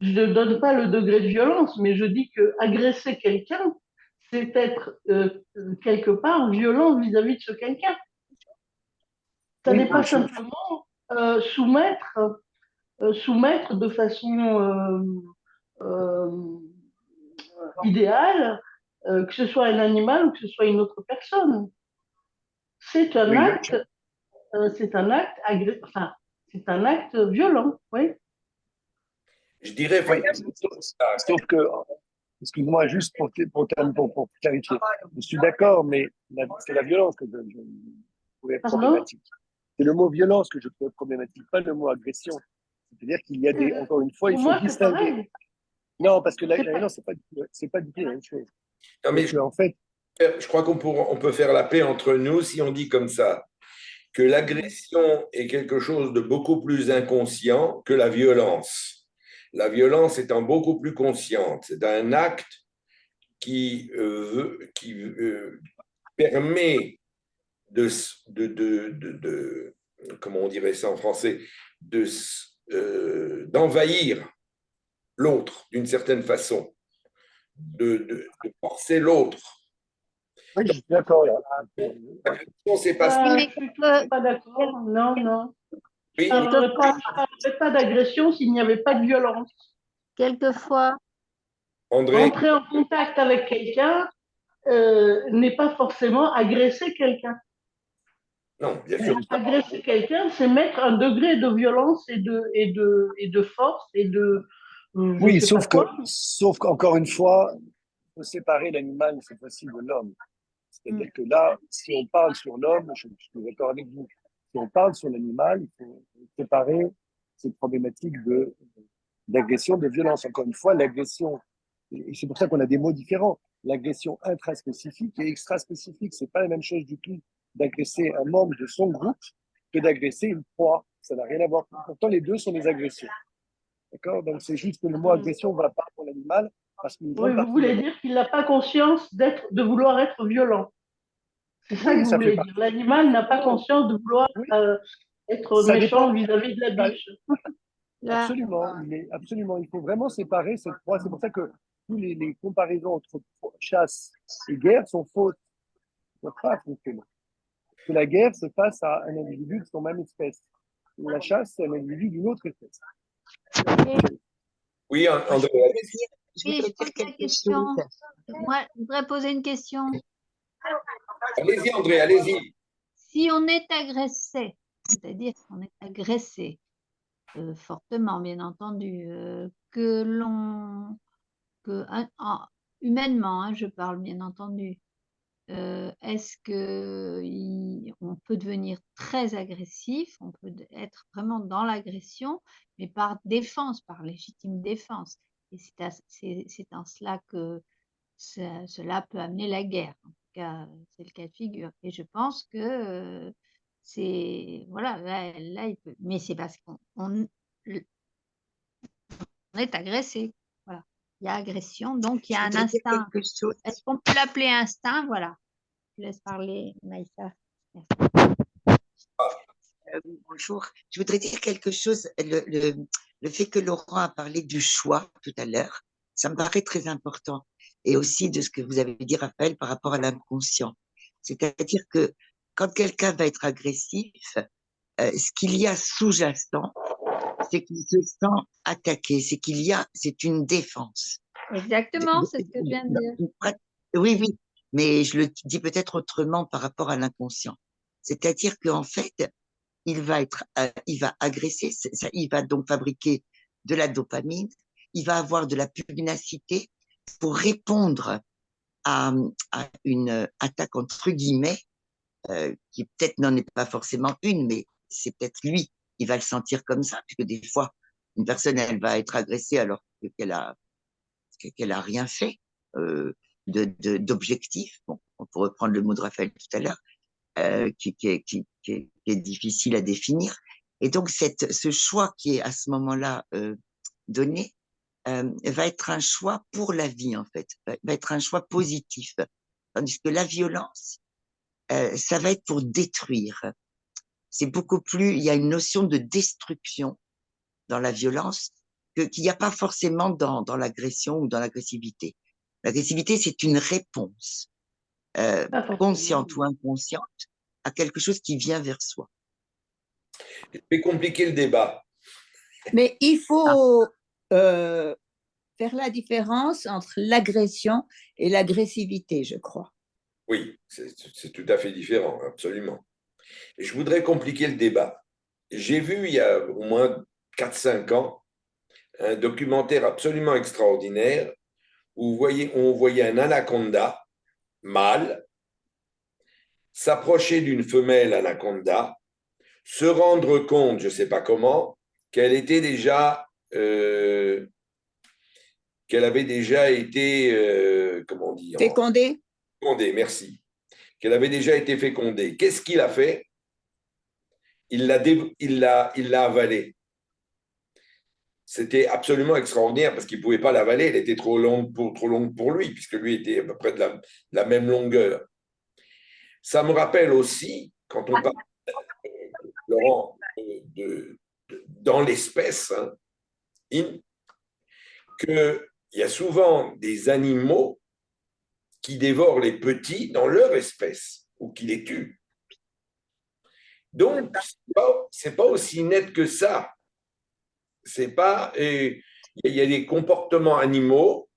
Je ne donne pas le degré de violence, mais je dis que agresser quelqu'un, c'est être quelque part violent vis-à-vis de ce quelqu'un. Ça n'est pas simplement soumettre de façon idéale, que ce soit un animal ou que ce soit une autre personne. c'est un Oui, acte, enfin, c'est un acte violent, oui. Je dirais, oui, sauf que, excuse-moi, juste pour clarifier, je suis d'accord, mais c'est la violence que je trouvais Pardon? problématique. C'est le mot violence que je trouvais problématique, pas le mot agression. C'est-à-dire qu'il y a des, encore une fois, il Pour faut moi, c'est distinguer. pareil. Non, parce que la C'est pas- violence, c'est pas du tout la même chose. non, mais Parce que, en fait, je crois on peut faire la paix entre nous si on dit comme ça, que l'agression est quelque chose de beaucoup plus inconscient que la violence. La violence étant beaucoup plus consciente. C'est un acte qui permet comment on dirait ça en français, d'envahir l'autre d'une certaine façon, de forcer l'autre. oui, je suis d'accord. L'agression, c'est pas ça. Oui, Ah, mais je suis pas d'accord. Non, non. Oui, Je ne parlerai pas d'agression s'il n'y avait pas de violence. quelquefois, André, Entrer en contact avec quelqu'un n'est pas forcément agresser quelqu'un. non, bien sûr. Agresser quelqu'un, c'est mettre un degré de violence et de force et de je Oui, sais pas quoi. sauf qu'encore une fois, il faut séparer l'animal, cette fois-ci, de l'homme. C'est-à-dire que là, si on parle sur l'homme, je suis d'accord avec vous. Si on parle sur l'animal, il faut séparer cette problématique d'agression, de violence. Encore une fois, l'agression, et c'est pour ça qu'on a des mots différents. L'agression intraspécifique et extraspécifique, c'est pas la même chose du tout d'agresser un membre de son groupe que d'agresser une proie. Ça n'a rien à voir. Pourtant, les deux sont des agressions. D'accord? Donc, c'est juste que le mot agression ne va pas pour l'animal parce qu'une Oui, grande vous partie de voulez dire qu'il n'a pas conscience de vouloir être violent. C'est ça que oui, vous ça fait voulez pas. dire. L'animal n'a pas conscience de vouloir Oui, être ça méchant dépend. vis-à-vis de la Ça- biche. là, Absolument. Il faut vraiment séparer cette proie. C'est pour ça que tous les comparaisons entre chasse et guerre sont fausses. Ne peuvent pas fonctionner. Que la guerre se passe à un individu de son même espèce. La chasse, c'est un individu d'une autre espèce. Oui, Moi, André, je oui, voudrais je dire pose la quelque question. chose. Moi, je voudrais poser une question. allez-y, André, allez-y. Si on est agressé, c'est-à-dire qu'on est agressé fortement, bien entendu, humainement, hein, je parle bien entendu, est-ce que on peut devenir très agressif, on peut être vraiment dans l'agression, mais par défense, par légitime défense. Et c'est en cela que cela peut amener la guerre. En tout cas, c'est le cas de figure. Et je pense que c'est voilà, là, il peut. Mais c'est parce qu'on est agressé. Voilà. Il y a agression, donc il y Je a un voudrais dire instinct. quelque chose. Est-ce qu'on peut l'appeler instinct? Voilà. Je laisse parler Maïssa. Merci. Bonjour. Je voudrais dire quelque chose. Le fait que Laurent a parlé du choix tout à l'heure, ça me paraît très important. Et aussi de ce que vous avez dit, Raphaël, par rapport à l'inconscient. C'est-à-dire que quand quelqu'un va être agressif, ce qu'il y a sous-jacent, c'est qu'il se sent attaqué, c'est une défense. Exactement, c'est ce que je viens de dire. Oui, oui, mais je le dis peut-être autrement par rapport à l'inconscient. C'est-à-dire qu'en fait, il va agresser, il va donc fabriquer de la dopamine, il va avoir de la pugnacité pour répondre à, à une attaque entre guillemets, qui peut-être n'en est pas forcément une, mais c'est peut-être lui, il va le sentir comme ça, puisque des fois, une personne, elle va être agressée alors qu'elle a rien fait d'objectif. Bon, on pourrait reprendre le mot de Raphaël tout à l'heure, qui est difficile à définir. Et donc, ce choix qui est à ce moment-là donné va être un choix pour la vie, en fait, va être un choix positif. Tandis que la violence, ça va être pour détruire. C'est beaucoup plus, il y a une notion de destruction dans la violence qu'il n'y a pas forcément dans l'agression ou dans l'agressivité. L'agressivité, c'est une réponse consciente ou inconsciente à quelque chose qui vient vers soi. Je vais compliquer le débat. Mais il faut faire la différence entre l'agression et l'agressivité, je crois. Oui, c'est tout à fait différent, absolument. Et je voudrais compliquer le débat. J'ai vu il y a au moins 4 5 ans un documentaire absolument extraordinaire où on voyait un anaconda mâle s'approcher d'une femelle anaconda, se rendre compte, je ne sais pas comment, qu'elle était déjà, qu'elle avait déjà été, comment dire, Fécondé? fécondée, merci, qu'elle avait déjà été fécondée. Qu'est-ce qu'il a fait? Il l'a avalée. C'était absolument extraordinaire parce qu'il ne pouvait pas l'avaler, elle était trop longue pour lui, puisque lui était à peu près de la même longueur. Ça me rappelle aussi, quand on parle, Laurent, dans l'espèce, hein, qu'il y a souvent des animaux qui dévorent les petits dans leur espèce ou qui les tuent. Donc, ce n'est pas aussi net que ça. C'est pas, il y a des comportements animaux.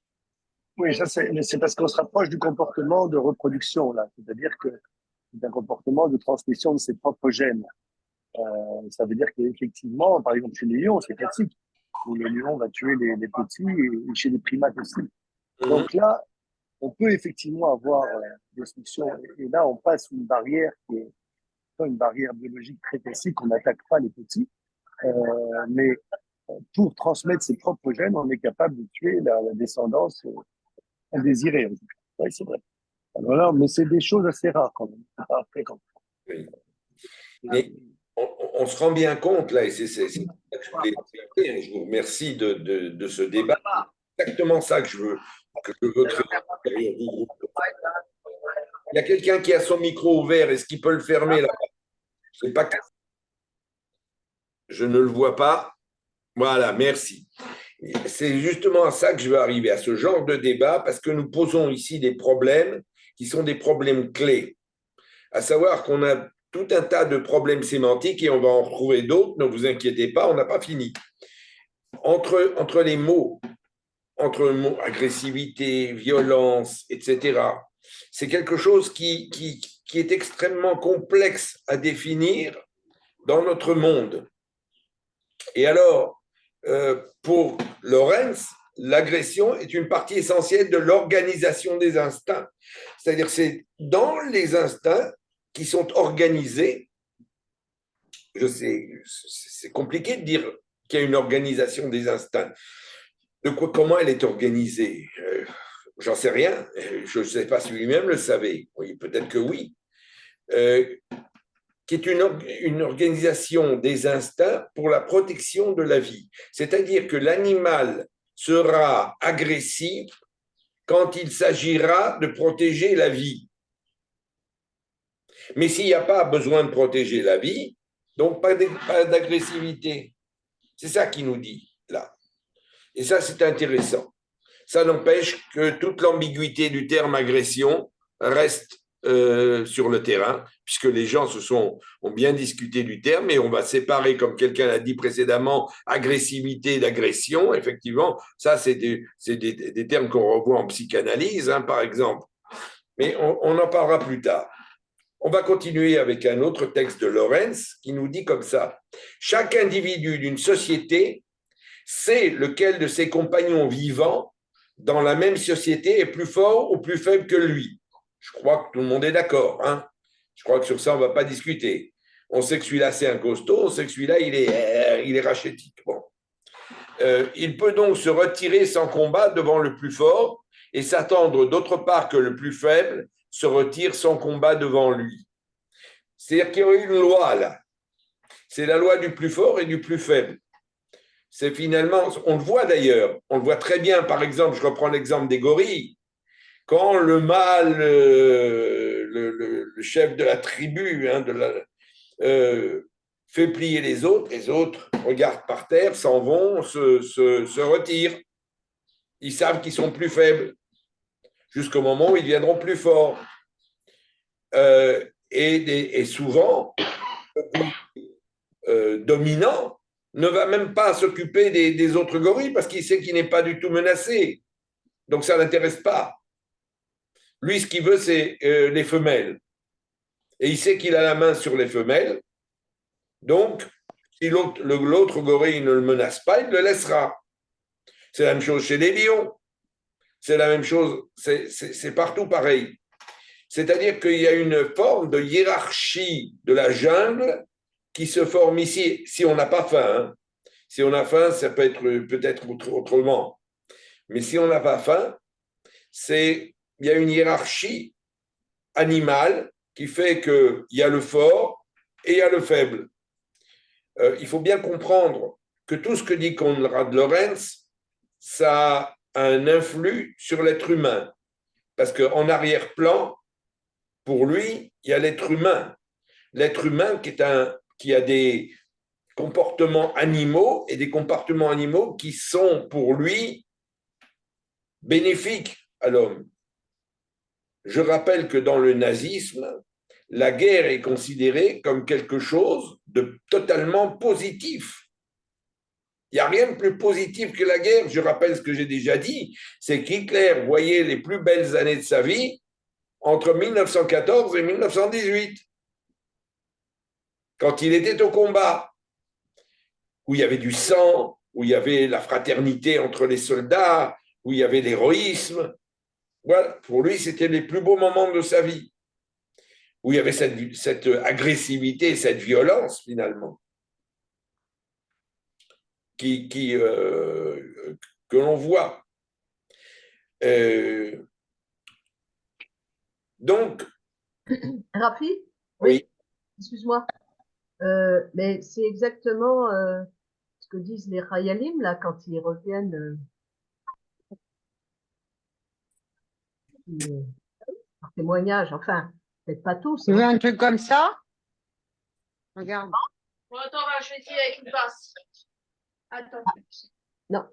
Oui, ça c'est parce qu'on se rapproche du comportement de reproduction, là. C'est-à-dire que c'est un comportement de transmission de ses propres gènes. Ça veut dire qu'effectivement, par exemple, chez les lions, c'est classique. Où le lion va tuer les petits et chez les primates aussi. Donc là, on peut effectivement avoir destruction. Et là, on passe une barrière qui est une barrière biologique très classique. On n'attaque pas les petits. Mais pour transmettre ses propres gènes, on est capable de tuer la descendance indésirée. Oui, c'est vrai. Alors là, mais c'est des choses assez rares quand même. C'est pas fréquent. Oui. Mais on se rend bien compte, là, et c'est ça que je voulais expliquer, et je vous remercie de ce débat. C'est exactement ça que je veux créer à l'intérieur du groupe. Il y a quelqu'un qui a son micro ouvert, est-ce qu'il peut le fermer là? Je sais pas. Je ne le vois pas. Voilà, merci. C'est justement à ça que je veux arriver, à ce genre de débat, parce que nous posons ici des problèmes qui sont des problèmes clés. À savoir qu'on a tout un tas de problèmes sémantiques et on va en retrouver d'autres, ne vous inquiétez pas, on n'a pas fini. Entre les mots, entre le mot agressivité, violence, etc., c'est quelque chose qui est extrêmement complexe à définir dans notre monde. Et alors, pour Lorenz, l'agression est une partie essentielle de l'organisation des instincts. C'est-à-dire, c'est dans les instincts qui sont organisés. Je sais, c'est compliqué de dire qu'il y a une organisation des instincts. Comment elle est organisée? J'en sais rien. Je ne sais pas si lui-même le savait. Oui, peut-être que oui. Qui est une organisation des instincts pour la protection de la vie. C'est-à-dire que l'animal sera agressif quand il s'agira de protéger la vie. Mais s'il n'y a pas besoin de protéger la vie, donc pas d'agressivité. C'est ça qu'il nous dit là. Et ça, c'est intéressant. Ça n'empêche que toute l'ambiguïté du terme agression reste sur le terrain, puisque les gens ont bien discuté du terme, et on va séparer, comme quelqu'un l'a dit précédemment, agressivité d'agression. Effectivement, ça, c'est des termes qu'on revoit en psychanalyse, hein, par exemple. Mais on en parlera plus tard. On va continuer avec un autre texte de Lorenz qui nous dit comme ça: chaque individu d'une société sait lequel de ses compagnons vivants dans la même société est plus fort ou plus faible que lui. Je crois que tout le monde est d'accord. Hein. Je crois que sur ça, on ne va pas discuter. On sait que celui-là, c'est un costaud. On sait que celui-là, il est rachétique. Bon. Il peut donc se retirer sans combat devant le plus fort et s'attendre d'autre part que le plus faible se retire sans combat devant lui. C'est-à-dire qu'il y aurait une loi là. C'est la loi du plus fort et du plus faible. C'est finalement, on le voit d'ailleurs, on le voit très bien, par exemple, je reprends l'exemple des gorilles, quand le mâle, le chef de la tribu, hein, fait plier les autres regardent par terre, s'en vont, se retirent. Ils savent qu'ils sont plus faibles, jusqu'au moment où ils deviendront plus forts. Et souvent, dominant ne va même pas s'occuper des autres gorilles parce qu'il sait qu'il n'est pas du tout menacé. Donc ça ne l'intéresse pas. Lui, ce qu'il veut, c'est les femelles. Et il sait qu'il a la main sur les femelles. Donc, si l'autre gorille ne le menace pas, il le laissera. C'est la même chose chez les lions. C'est la même chose, c'est partout pareil. C'est-à-dire qu'il y a une forme de hiérarchie de la jungle qui se forme ici, si on n'a pas faim. Hein. Si on a faim, ça peut être peut-être autrement. Mais si on n'a pas faim, il y a une hiérarchie animale qui fait qu'il y a le fort et il y a le faible. Il faut bien comprendre que tout ce que dit Konrad Lorenz, ça a un influx sur l'être humain. Parce qu'en arrière-plan, pour lui, il y a l'être humain. L'être humain qui a des comportements animaux et des comportements animaux qui sont pour lui bénéfiques à l'homme. Je rappelle que dans le nazisme, la guerre est considérée comme quelque chose de totalement positif. Il n'y a rien de plus positif que la guerre. Je rappelle ce que j'ai déjà dit, c'est qu'Hitler voyait les plus belles années de sa vie entre 1914 et 1918, quand il était au combat, où il y avait du sang, où il y avait la fraternité entre les soldats, où il y avait l'héroïsme. Voilà, pour lui, c'était les plus beaux moments de sa vie, où il y avait cette agressivité, cette violence, finalement, que l'on voit. Donc. Rafi? Oui. Excuse-moi. Mais c'est exactement ce que disent les Khayalim, là, quand ils reviennent par témoignage, enfin, peut-être pas tous. Tu veux un truc comme ça? Regarde. Bon, attends, je vais tirer avec une passe. Attends. Non.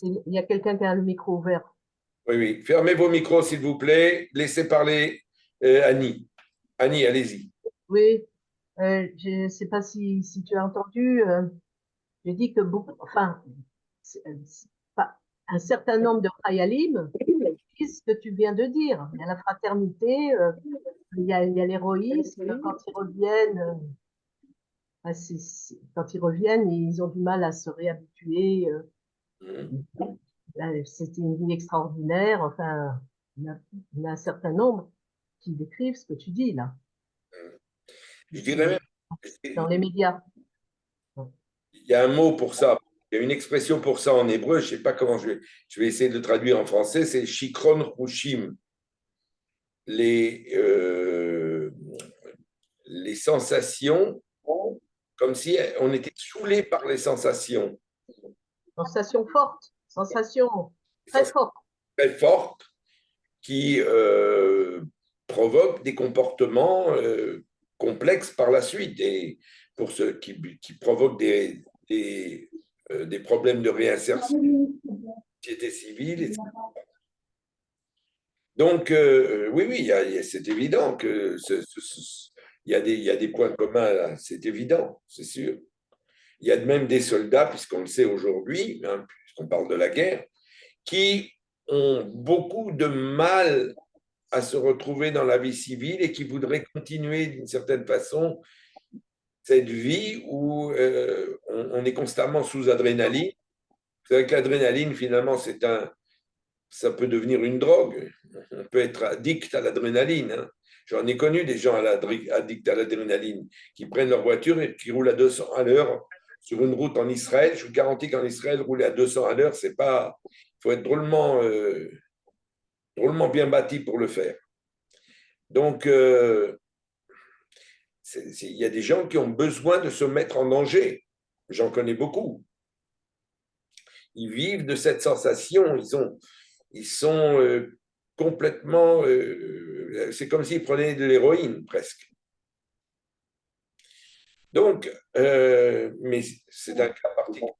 Il y a quelqu'un qui a le micro ouvert. Oui, oui. Fermez vos micros, s'il vous plaît. Laissez parler Annie. Annie, allez-y. Oui. Je ne sais pas si tu as entendu. J'ai dit que un certain nombre de Khayalim disent ce que tu viens de dire. Il y a la fraternité, il y a l'héroïsme. Quand ils reviennent, quand ils reviennent, ils ont du mal à se réhabituer. C'était une vie extraordinaire. Enfin, il y a un certain nombre qui décrivent ce que tu dis là. Je dirais même. Dans les médias. Il y a un mot pour ça. Il y a une expression pour ça en hébreu. Je ne sais pas comment je vais essayer de le traduire en français. C'est shikron rushim. Les sensations, comme si on était saoulé par les sensations. Sensations fortes, sensations très fortes. Très fortes qui provoquent des comportements complexes par la suite et pour ceux qui provoquent des problèmes de réinsertion, société civile, etc. Donc, oui, c'est évident que il y a des points communs là, c'est évident, c'est sûr. Il y a même des soldats, puisqu'on le sait aujourd'hui, hein, puisqu'on parle de la guerre, qui ont beaucoup de mal à se retrouver dans la vie civile et qui voudraient continuer d'une certaine façon cette vie où on est constamment sous adrénaline. C'est vrai que l'adrénaline, finalement, ça peut devenir une drogue. On peut être addict à l'adrénaline. Hein. J'en ai connu des gens addicts à l'adrénaline qui prennent leur voiture et qui roulent à 200 à l'heure sur une route en Israël. Je vous garantis qu'en Israël, rouler à 200 à l'heure, c'est pas. Il faut être drôlement bien bâti pour le faire. Donc, il y a des gens qui ont besoin de se mettre en danger. J'en connais beaucoup. Ils vivent de cette sensation. Ils sont complètement. C'est comme s'ils prenaient de l'héroïne presque. Donc, mais c'est un cas particulier.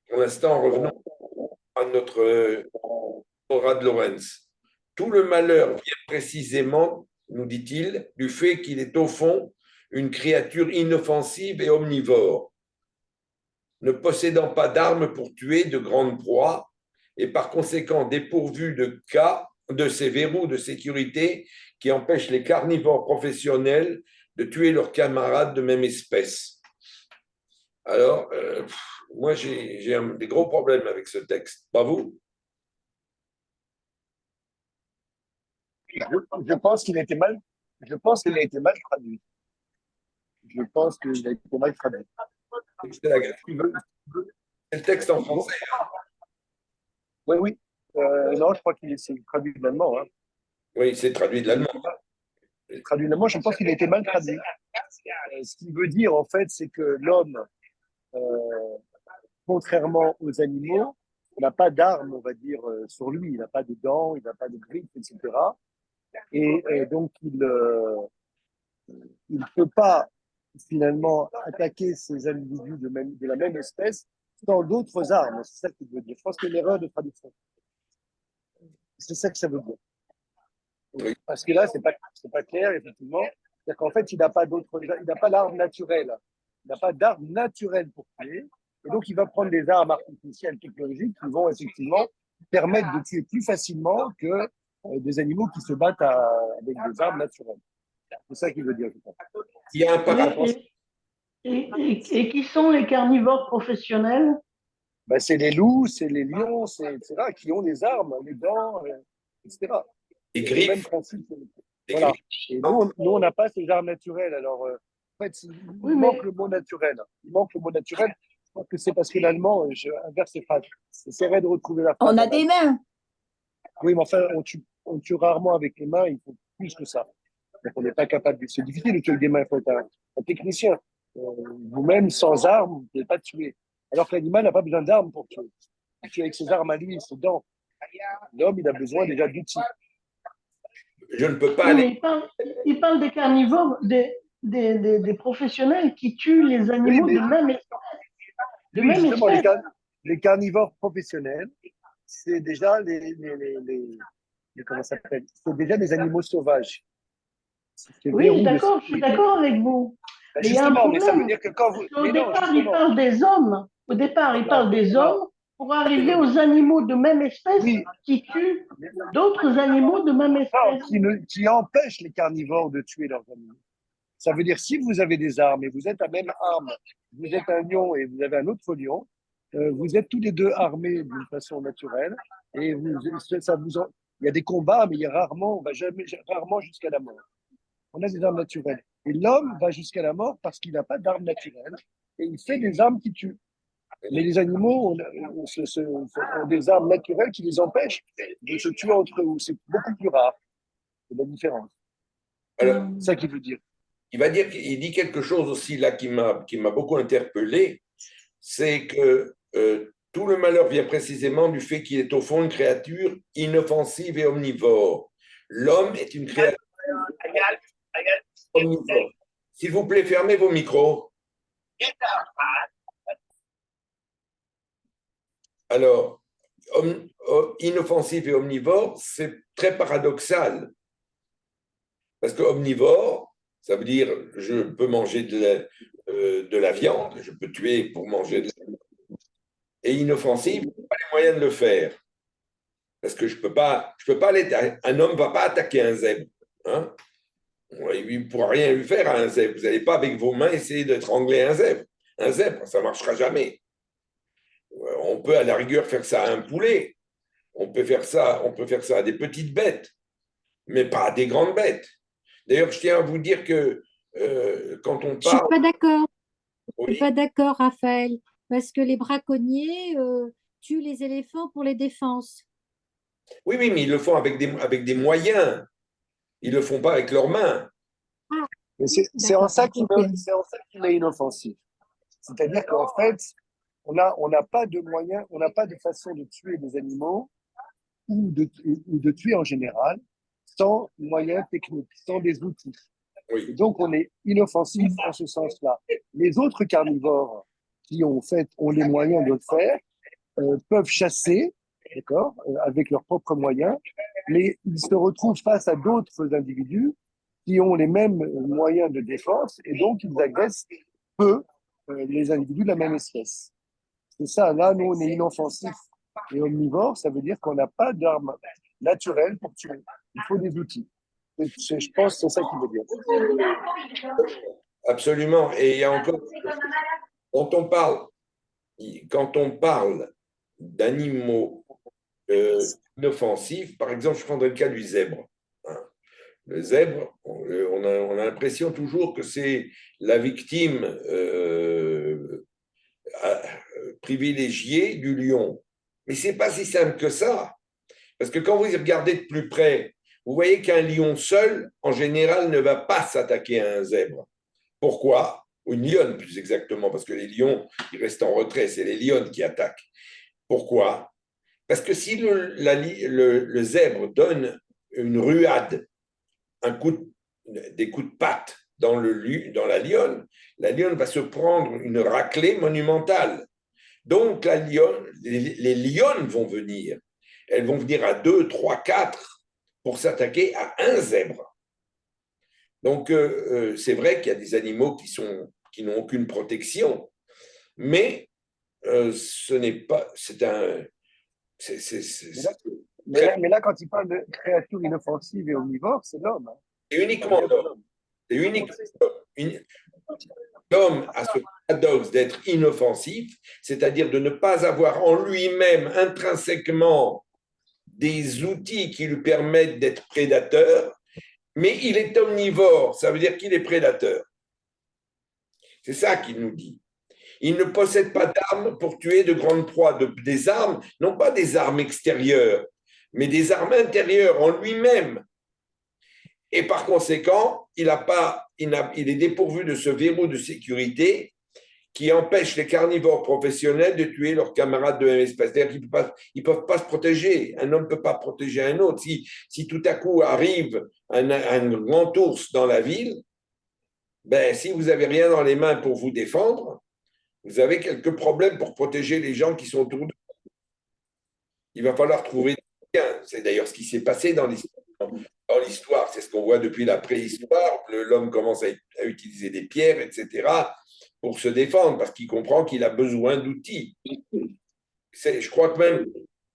Pour l'instant, revenons à notre Konrad Lorenz. Tout le malheur vient précisément, nous dit-il, du fait qu'il est au fond une créature inoffensive et omnivore, ne possédant pas d'armes pour tuer de grandes proies et par conséquent dépourvu de cas de ces verrous de sécurité qui empêchent les carnivores professionnels de tuer leurs camarades de même espèce. Alors, moi, j'ai des gros problèmes avec ce texte. Pas vous? Je pense qu'il a été mal, je pense qu'il a été mal traduit. Je pense qu'il a été mal traduit. C'est le texte en français. Oui, oui. Non, je crois qu'il est traduit de l'allemand. Hein. Oui, c'est traduit de l'allemand. Traduit de l'allemand, je pense qu'il a été mal traduit. Ce qu'il veut dire, en fait, c'est que l'homme, contrairement aux animaux, n'a pas d'armes, on va dire, sur lui. Il n'a pas de dents, il n'a pas de griffes, etc. Et donc, il ne peut pas finalement attaquer ces individus de la même espèce sans d'autres armes. C'est ça qu'il veut dire. Je pense qu'il y a une erreur de traduction. C'est ça que ça veut dire. Oui. Parce que là, c'est pas clair, effectivement. C'est-à-dire qu'en fait, il n'a pas l'arme naturelle. Il n'a pas d'arme naturelle pour tuer. Et donc, il va prendre des armes artificielles, technologiques, qui vont effectivement permettre de tuer plus facilement que des animaux qui se battent avec des armes naturelles. C'est ça qu'il veut dire, je pense. Il y a un paradoxe. Et qui sont les carnivores professionnels? Ben, c'est les loups, c'est les lions, etc., qui ont des armes, les dents, etc. Les C'est le même griffes. principe. Les Voilà. griffes. Et nous, on n'a pas ces armes naturelles. Alors, en fait, il manque le mot naturel. Il manque le mot naturel. Je pense que c'est parce que l'allemand, je inverse les phrases. J'essaierai de retrouver la phrase. On a des mains. Oui, mais enfin, on tue rarement avec les mains, il faut plus que ça. Donc, on n'est pas capable de. C'est difficile de tuer avec des mains, il faut être un technicien. Vous-même, sans armes, vous ne pouvez pas tuer. Alors que l'animal n'a pas besoin d'armes pour tuer. Il tue avec ses armes à lui, ses dents. L'homme, il a besoin déjà d'outils. Je ne peux pas Oui, aller. mais il parle des carnivores, des professionnels qui tuent les animaux Oui, mais- de même espèce. Oui, justement, les carnivores professionnels, c'est déjà comment ça s'appelle? C'est déjà des animaux sauvages. Oui, je suis d'accord avec vous. Ben, Mais il y a un justement, mais ça veut problème. dire que quand vous. Au Mais non, départ, il justement. parle des hommes. Au départ, il parle des hommes pour arriver aux animaux de même espèce Oui. qui tuent d'autres animaux de même Non, espèce. qui empêchent les carnivores de tuer leurs animaux. Ça veut dire si vous avez des armes et vous êtes à même arme, vous êtes un lion et vous avez un autre lion, vous êtes tous les deux armés d'une façon naturelle et il y a des combats, mais il y a rarement, on va rarement jusqu'à la mort. On a des armes naturelles. Et l'homme va jusqu'à la mort parce qu'il n'a pas d'armes naturelles et il fait des armes qui tuent. Mais les animaux ont des armes naturelles qui les empêchent de se tuer entre eux. C'est beaucoup plus rare. C'est la différence. Alors, C'est ça qu'il veut dire. il dit quelque chose aussi là qui m'a beaucoup interpellé, c'est que tout le malheur vient précisément du fait qu'il est au fond une créature inoffensive et omnivore. L'homme est une créature omnivore. S'il vous plaît, fermez vos micros. Alors, inoffensif et omnivore, c'est très paradoxal. Parce que omnivore, ça veut dire je peux manger de la viande, je peux tuer pour manger de la viande. Et inoffensif, je n'ai pas les moyens de le faire. Parce que je peux pas un homme ne va pas attaquer un zèbre. Hein? Il ne pourra rien lui faire à un zèbre. Vous n'allez pas avec vos mains essayer d'étrangler un zèbre. Un zèbre, ça ne marchera jamais. On peut à la rigueur faire ça à un poulet. On peut faire ça à des petites bêtes, mais pas à des grandes bêtes. D'ailleurs, je tiens à vous dire que quand on Je suis parle. pas d'accord. Je Oui, suis pas d'accord, Raphaël, parce que les braconniers tuent les éléphants pour les défenses. oui, mais ils le font avec des moyens. Ils ne le font pas avec leurs mains. Mais c'est en ça qu'il est inoffensif. C'est-à-dire qu'en fait, on n'a pas de moyens, on n'a pas de façon de tuer des animaux ou de tuer en général sans moyens techniques, sans des outils. Oui. Et donc, on est inoffensif en ce sens-là. Les autres carnivores qui ont les moyens de le faire peuvent chasser, d'accord, avec leurs propres moyens, mais ils se retrouvent face à d'autres individus qui ont les mêmes moyens de défense et donc ils agressent peu les individus de la même espèce. C'est ça, là, nous, on est inoffensif et omnivore, ça veut dire qu'on n'a pas d'armes naturel pour tuer. Il faut des outils. Je pense que c'est ça qu'il veut dire. Absolument. Et il y a encore, quand on parle, d'animaux inoffensifs, par exemple, je prendrais le cas du zèbre. Hein. Le zèbre, on a l'impression toujours que c'est la victime privilégiée du lion. Mais ce n'est pas si simple que ça. Parce que quand vous y regardez de plus près, vous voyez qu'un lion seul, en général, ne va pas s'attaquer à un zèbre. Pourquoi? Ou une lionne, plus exactement, parce que les lions, ils restent en retrait, c'est les lionnes qui attaquent. Pourquoi? Parce que si le zèbre donne une ruade, des coups de patte dans la lionne va se prendre une raclée monumentale. Donc, les lionnes vont venir. Elles vont venir à 2, 3, 4 pour s'attaquer à un zèbre. Donc, c'est vrai qu'il y a des animaux qui n'ont aucune protection, mais ce n'est pas. Mais là, quand il parle de créatures inoffensives et omnivores, c'est l'homme. Hein. C'est uniquement l'homme. L'homme a ce paradoxe d'être inoffensif, c'est-à-dire de ne pas avoir en lui-même intrinsèquement des outils qui lui permettent d'être prédateur, mais il est omnivore, ça veut dire qu'il est prédateur. C'est ça qu'il nous dit. Il ne possède pas d'armes pour tuer de grandes proies, des armes, non pas des armes extérieures, mais des armes intérieures en lui-même. Et par conséquent, il est dépourvu de ce verrou de sécurité qui empêche les carnivores professionnels de tuer leurs camarades de même espèce. C'est-à-dire qu'ils ne peuvent pas se protéger. Un homme ne peut pas protéger un autre. Si tout à coup arrive un grand ours dans la ville, ben, si vous n'avez rien dans les mains pour vous défendre, vous avez quelques problèmes pour protéger les gens qui sont autour de vous. Il va falloir trouver quelqu'un. C'est d'ailleurs ce qui s'est passé dans l'histoire. C'est ce qu'on voit depuis la préhistoire. L'homme commence à utiliser des pierres, etc., pour se défendre, parce qu'il comprend qu'il a besoin d'outils. Je crois que même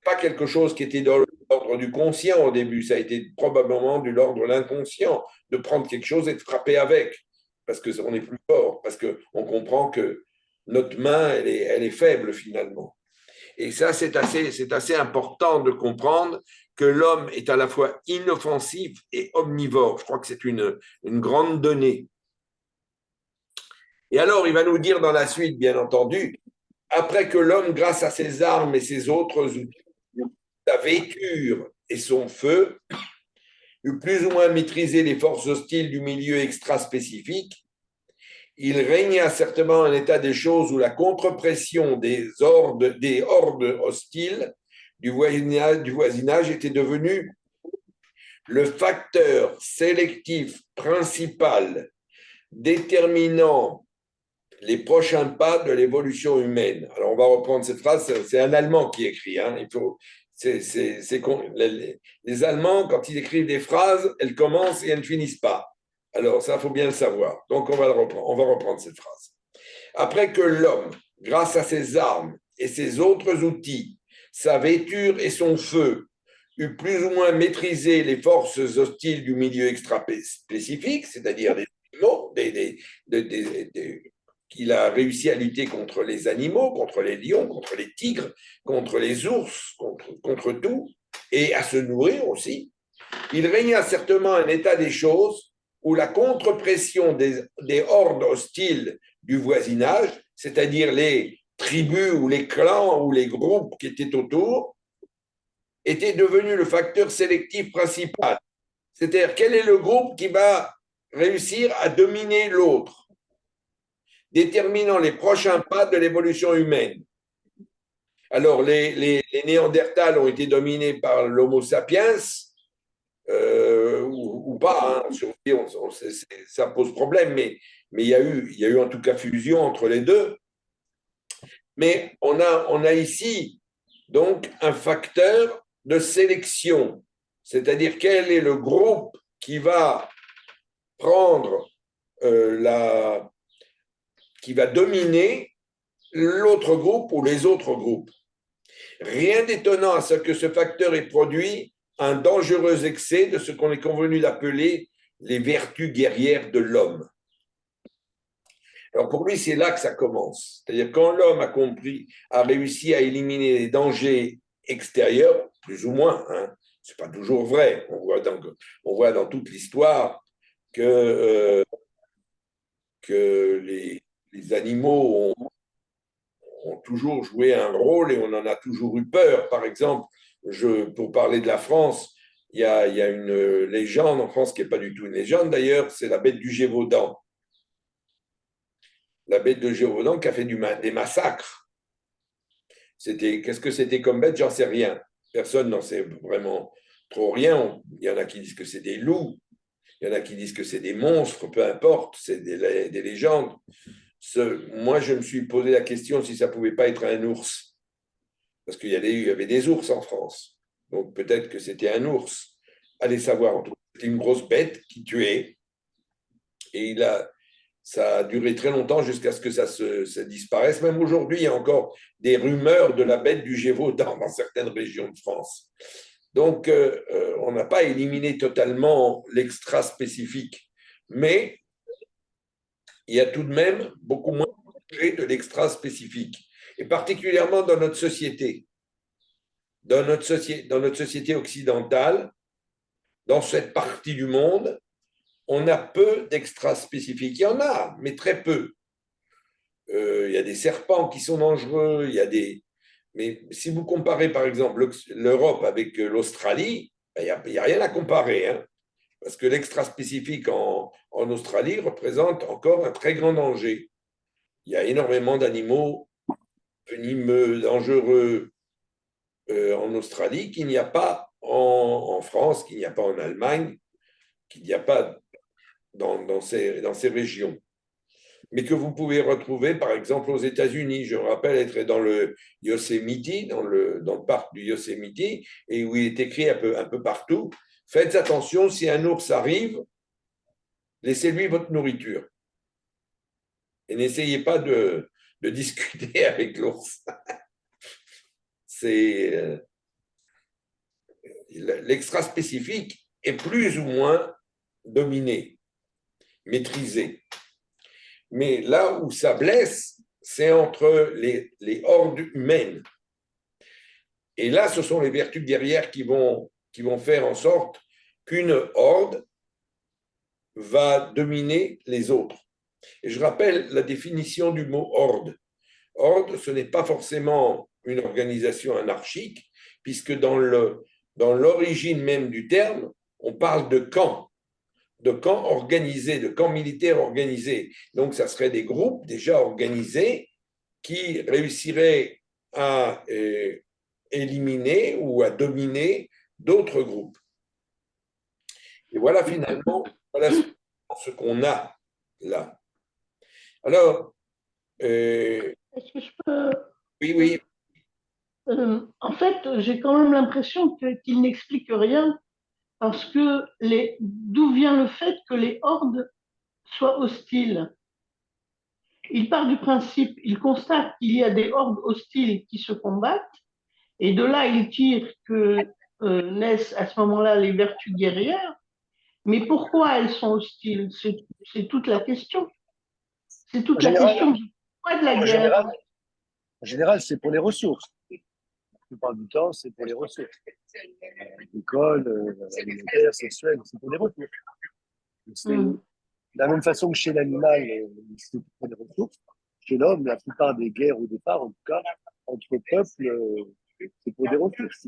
pas quelque chose qui était dans l'ordre du conscient au début, ça a été probablement de l'ordre de l'inconscient, de prendre quelque chose et de frapper avec, parce qu'on est plus fort, parce qu'on comprend que notre main, elle est faible finalement. Et ça, c'est assez important de comprendre que l'homme est à la fois inoffensif et omnivore. Je crois que c'est une grande donnée. Et alors, il va nous dire dans la suite, bien entendu, après que l'homme, grâce à ses armes et ses autres outils, sa vêture et son feu, eut plus ou moins maîtrisé les forces hostiles du milieu extra-spécifique, il régna certainement un état des choses où la contre-pression des hordes hostiles du voisinage était devenue le facteur sélectif principal déterminant les prochains pas de l'évolution humaine. Alors, on va reprendre cette phrase, c'est un Allemand qui écrit. Hein. Les Allemands, quand ils écrivent des phrases, elles commencent et elles ne finissent pas. Alors, ça, il faut bien le savoir. Donc, on va reprendre cette phrase. Après que l'homme, grâce à ses armes et ses autres outils, sa vêture et son feu, eut plus ou moins maîtrisé les forces hostiles du milieu extra-spécifique, c'est-à-dire des animaux, qu'il a réussi à lutter contre les animaux, contre les lions, contre les tigres, contre les ours, contre tout, et à se nourrir aussi. Il régna certainement un état des choses où la contre-pression des hordes hostiles du voisinage, c'est-à-dire les tribus ou les clans ou les groupes qui étaient autour, était devenu le facteur sélectif principal. C'est-à-dire quel est le groupe qui va réussir à dominer l'autre, déterminant les prochains pas de l'évolution humaine. Alors, les Néandertals ont été dominés par l'Homo sapiens, ou pas, hein, ça pose problème, mais il y a eu en tout cas fusion entre les deux. Mais on a ici donc un facteur de sélection, c'est-à-dire quel est le groupe qui va prendre qui va dominer l'autre groupe ou les autres groupes. Rien d'étonnant à ce que ce facteur ait produit un dangereux excès de ce qu'on est convenu d'appeler les vertus guerrières de l'homme. Alors pour lui, c'est là que ça commence. C'est-à-dire quand l'homme a compris, a réussi à éliminer les dangers extérieurs, plus ou moins, hein, c'est pas toujours vrai. On voit dans toute l'histoire que les animaux ont toujours joué un rôle et on en a toujours eu peur. Par exemple, pour parler de la France, il y a une légende en France qui n'est pas du tout une légende d'ailleurs, c'est la bête du Gévaudan. La bête de Gévaudan qui a fait des massacres. Qu'est-ce que c'était comme bête? J'en sais rien. Personne n'en sait vraiment trop rien. Il y en a qui disent que c'est des loups, il y en a qui disent que c'est des monstres, peu importe, c'est des légendes. Moi, je me suis posé la question si ça ne pouvait pas être un ours. Parce qu'il y avait des ours en France. Donc peut-être que c'était un ours. Allez savoir. C'était une grosse bête qui tuait. Et ça a duré très longtemps jusqu'à ce que ça disparaisse. Même aujourd'hui, il y a encore des rumeurs de la bête du Gévaudan dans certaines régions de France. Donc, on n'a pas éliminé totalement l'extra-spécifique. Mais il y a tout de même beaucoup moins de l'extra-spécifique. Et particulièrement dans notre société. Dans notre société occidentale, dans cette partie du monde, on a peu d'extra-spécifiques. Il y en a, mais très peu. Il y a des serpents qui sont dangereux, mais si vous comparez par exemple l'Europe avec l'Australie, il n'y a rien à comparer, hein, parce que l'extra-spécifique en Australie représente encore un très grand danger. Il y a énormément d'animaux venimeux, dangereux en Australie qu'il n'y a pas en France, qu'il n'y a pas en Allemagne, qu'il n'y a pas dans ces régions, mais que vous pouvez retrouver par exemple aux États-Unis. Je me rappelle être dans le Yosemite, dans le parc du Yosemite, et où il est écrit un peu partout, faites attention, si un ours arrive, laissez-lui votre nourriture. Et n'essayez pas de discuter avec l'ours. L'extra-spécifique est plus ou moins dominé, maîtrisé. Mais là où ça blesse, c'est entre les hordes humaines. Et là, ce sont les vertus guerrières qui vont faire en sorte qu'une horde va dominer les autres. Et je rappelle la définition du mot horde. Horde, ce n'est pas forcément une organisation anarchique, puisque dans l'origine même du terme, on parle de camp organisés, de camps militaires organisés. Donc, ça serait des groupes déjà organisés qui réussiraient à éliminer ou à dominer d'autres groupes. Et voilà finalement ce qu'on a là. Alors, est-ce que je peux... Oui. En fait, j'ai quand même l'impression qu'il n'explique rien, parce que d'où vient le fait que les hordes soient hostiles? Il part du principe, il constate qu'il y a des hordes hostiles qui se combattent, et de là, il tire que naissent à ce moment-là les vertus guerrières. Mais pourquoi elles sont hostiles? C'est toute la question. C'est toute la question du pourquoi de la guerre. En général, c'est pour les ressources. La plupart du temps, c'est pour les ressources. L'école, alimentaire, sexuelle, c'est pour les ressources. De la même façon que chez l'animal, c'est pour les ressources. Chez l'homme, la plupart des guerres au départ, en tout cas, entre peuples, c'est pour des ressources,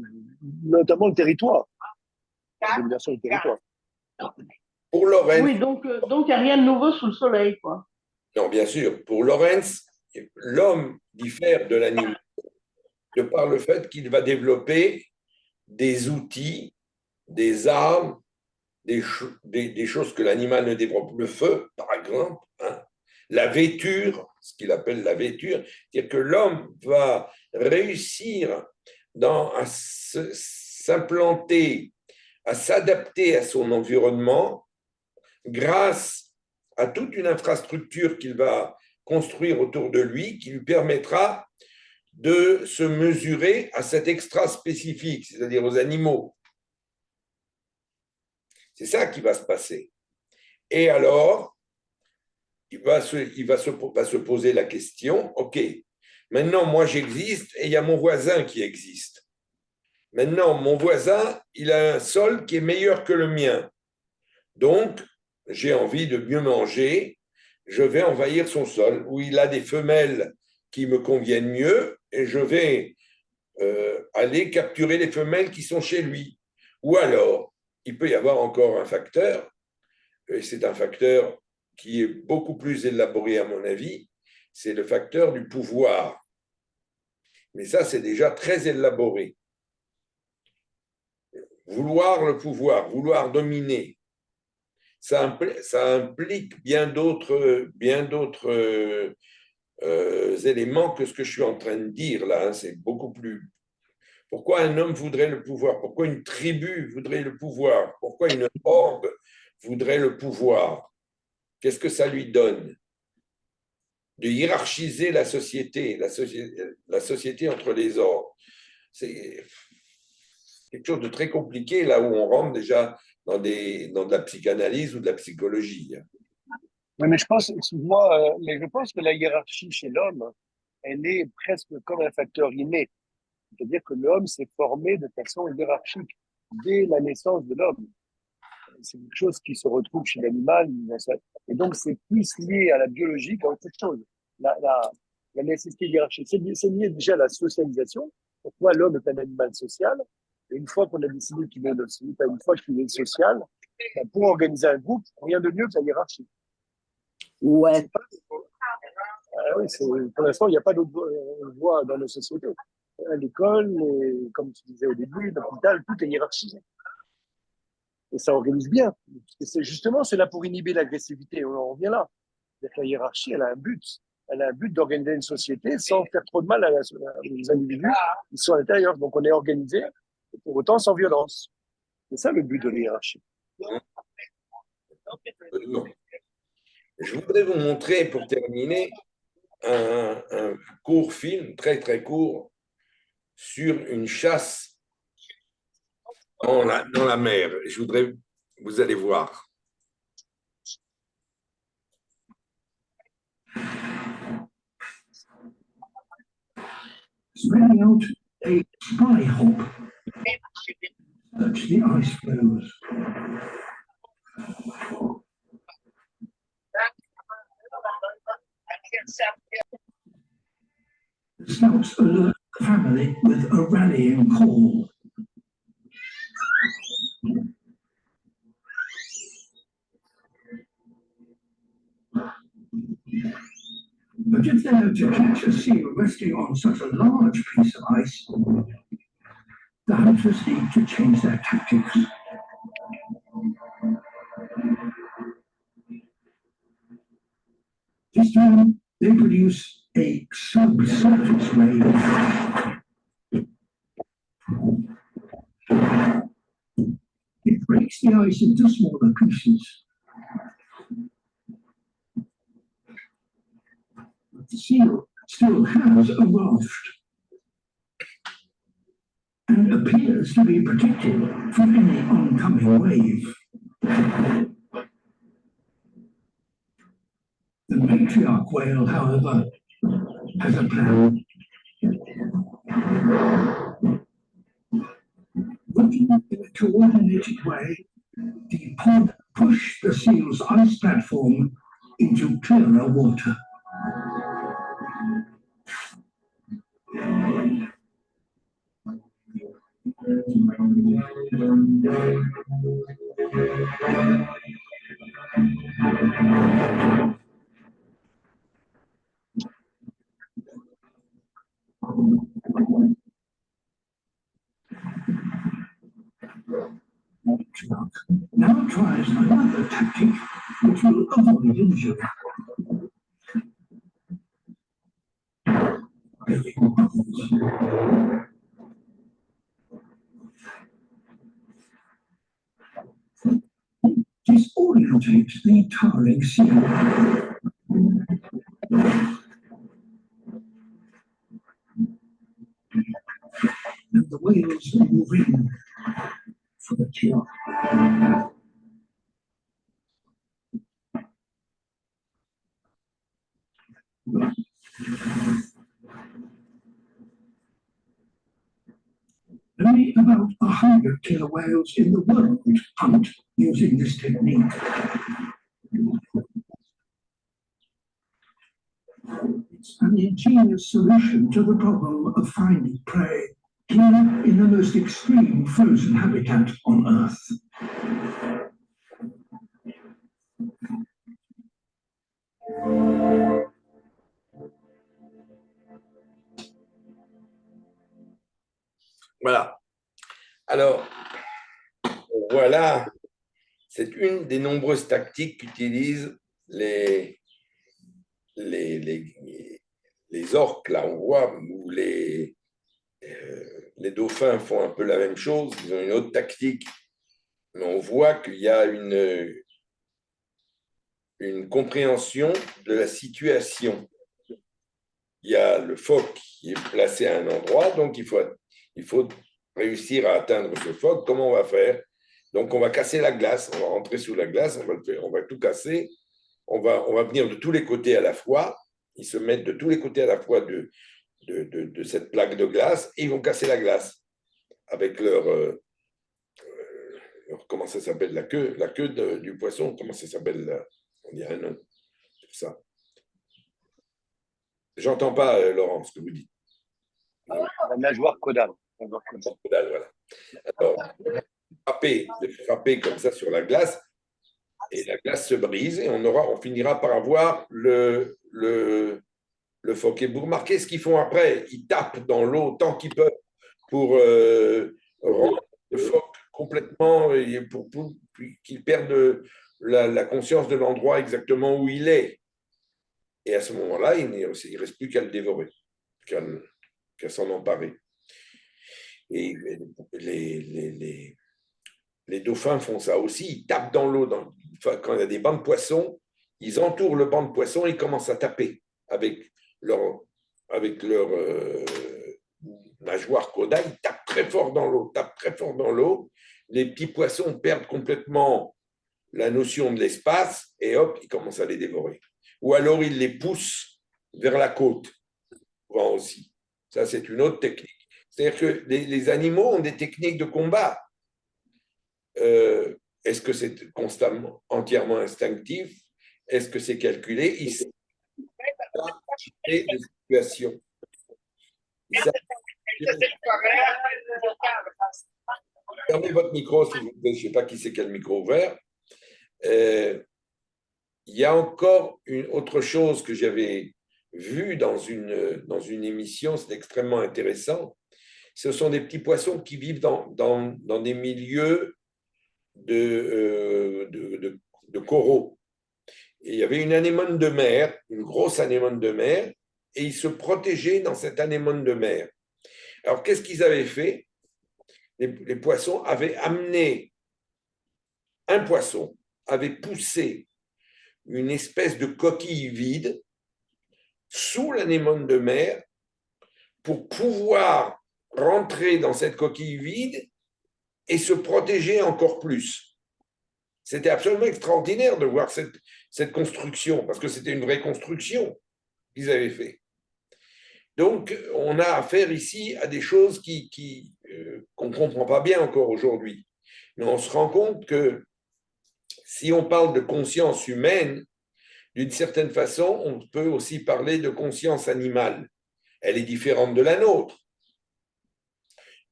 notamment le territoire, la domination du territoire. Pour Lorenz, oui, donc il n'y a rien de nouveau sous le soleil, quoi. Non, bien sûr. Pour Lorenz, l'homme diffère de l'animal de par le fait qu'il va développer des outils, des armes, des choses que l'animal ne développe. Le feu, par exemple, hein, la vêture, ce qu'il appelle la vêture, c'est-à-dire que l'homme va réussir à s'implanter, à s'adapter à son environnement grâce à toute une infrastructure qu'il va construire autour de lui qui lui permettra de se mesurer à cet extra spécifique, c'est-à-dire aux animaux. C'est ça qui va se passer. Et alors, il va se poser la question, OK, maintenant, moi, j'existe et il y a mon voisin qui existe. Maintenant, mon voisin, il a un sol qui est meilleur que le mien. Donc, j'ai envie de mieux manger, je vais envahir son sol, où il a des femelles qui me conviennent mieux, et je vais aller capturer les femelles qui sont chez lui. Ou alors, il peut y avoir encore un facteur, et c'est un facteur qui est beaucoup plus élaboré à mon avis, c'est le facteur du pouvoir. Mais ça, c'est déjà très élaboré. Vouloir le pouvoir, vouloir dominer, ça implique bien d'autres éléments que ce que je suis en train de dire là. C'est beaucoup plus. Pourquoi un homme voudrait le pouvoir? Pourquoi une tribu voudrait le pouvoir? Pourquoi une horde voudrait le pouvoir? Qu'est-ce que ça lui donne? De hiérarchiser la société entre les ordres. C'est quelque chose de très compliqué là où on rentre déjà dans de la psychanalyse ou de la psychologie. Oui, mais je pense, excuse-moi, mais je pense que la hiérarchie chez l'homme, elle est presque comme un facteur inné. C'est-à-dire que l'homme s'est formé de façon hiérarchique dès la naissance de l'homme. C'est quelque chose qui se retrouve chez l'animal. Et donc, c'est plus lié à la biologie qu'à autre chose. La nécessité hiérarchique, c'est lié déjà à la socialisation. Pourquoi l'homme est un animal social? Et une fois qu'on a décidé qu'il est une fois qu'il est social, pour organiser un groupe, rien de mieux que la hiérarchie. Ouais. Oui, pour l'instant, il n'y a pas d'autre voie dans nos sociétés. À l'école, comme tu disais au début, l'hôpital, tout est hiérarchisé. Et ça organise bien. Et c'est là pour inhiber l'agressivité. On en revient là. La hiérarchie, elle a un but. Elle a un but d'organiser une société sans faire trop de mal aux individus qui sont à l'intérieur. Donc, on est organisé, et pour autant sans violence. C'est ça le but de la hiérarchie. Je voudrais vous montrer, pour terminer, un court film, très très court, sur une chasse dans la mer. Vous allez voir. Spreading out a spy hop, search the ice floes. The scouts alert the family with a rallying call. But if they are to catch a seal resting on such a large piece of ice, the hunters need to change their tactics. This time, they produce a subsurface wave. It breaks the ice into smaller pieces. But the seal still has a raft and appears to be protected from any oncoming wave. The matriarch whale, however, has a plan. Working in a coordinated way, the pod pushed the seal's ice platform into clearer water. Now tries another tactic which will avoid injury. Disorientate the towering seal. And the whales move in for the kill. about 100 killer whales in the world hunt using this technique. It's an ingenious solution to the problem of finding prey here in the most extreme frozen habitat on Earth. Voilà. Alors, voilà, c'est une des nombreuses tactiques qu'utilisent les orques, là, on voit, où les dauphins font un peu la même chose, ils ont une autre tactique, mais on voit qu'il y a une compréhension de la situation. Il y a le phoque qui est placé à un endroit, donc il faut réussir à atteindre ce phoque. Comment on va faire? Donc on va casser la glace, on va rentrer sous la glace, on va tout casser, on va venir de tous les côtés à la fois, ils se mettent de tous les côtés à la fois de cette plaque de glace et ils vont casser la glace avec leur comment ça s'appelle, la queue du poisson, comment ça s'appelle, on dirait un nom, c'est ça. J'entends pas, Laurent, ce que vous dites. La nageoire caudale. Voilà. Alors, frapper comme ça sur la glace, et la glace se brise, et on finira par avoir le phoque. Et vous remarquez ce qu'ils font après, ils tapent dans l'eau tant qu'ils peuvent pour rendre le phoque complètement, pour qu'il perde la conscience de l'endroit exactement où il est. Et à ce moment-là, il ne reste plus qu'à le dévorer, qu'à s'en emparer. Et les dauphins font ça aussi, ils tapent dans l'eau. Quand il y a des bancs de poissons, ils entourent le banc de poissons et ils commencent à taper avec leur nageoire caudale, ils tapent très fort dans l'eau, Les petits poissons perdent complètement la notion de l'espace et hop, ils commencent à les dévorer. Ou alors ils les poussent vers la côte, souvent aussi. Ça, c'est une autre technique. C'est-à-dire que les animaux ont des techniques de combat. Est-ce que c'est constamment, entièrement instinctif? Est-ce que c'est calculé? Ils savent des situations. Fermez votre micro, s'il vous plaît. Je ne sais pas qui c'est qui a le micro ouvert. Il y a encore une autre chose que j'avais vue dans une émission, c'est extrêmement intéressant. Ce sont des petits poissons qui vivent dans des milieux de coraux. Et il y avait une anémone de mer, une grosse anémone de mer, et ils se protégeaient dans cette anémone de mer. Alors, qu'est-ce qu'ils avaient fait? Les poissons avaient amené un poisson, avait poussé une espèce de coquille vide sous l'anémone de mer pour pouvoir rentrer dans cette coquille vide et se protéger encore plus. C'était absolument extraordinaire de voir cette construction, parce que c'était une vraie construction qu'ils avaient fait. Donc, on a affaire ici à des choses qu'on ne comprend pas bien encore aujourd'hui. Mais on se rend compte que si on parle de conscience humaine, d'une certaine façon, on peut aussi parler de conscience animale. Elle est différente de la nôtre.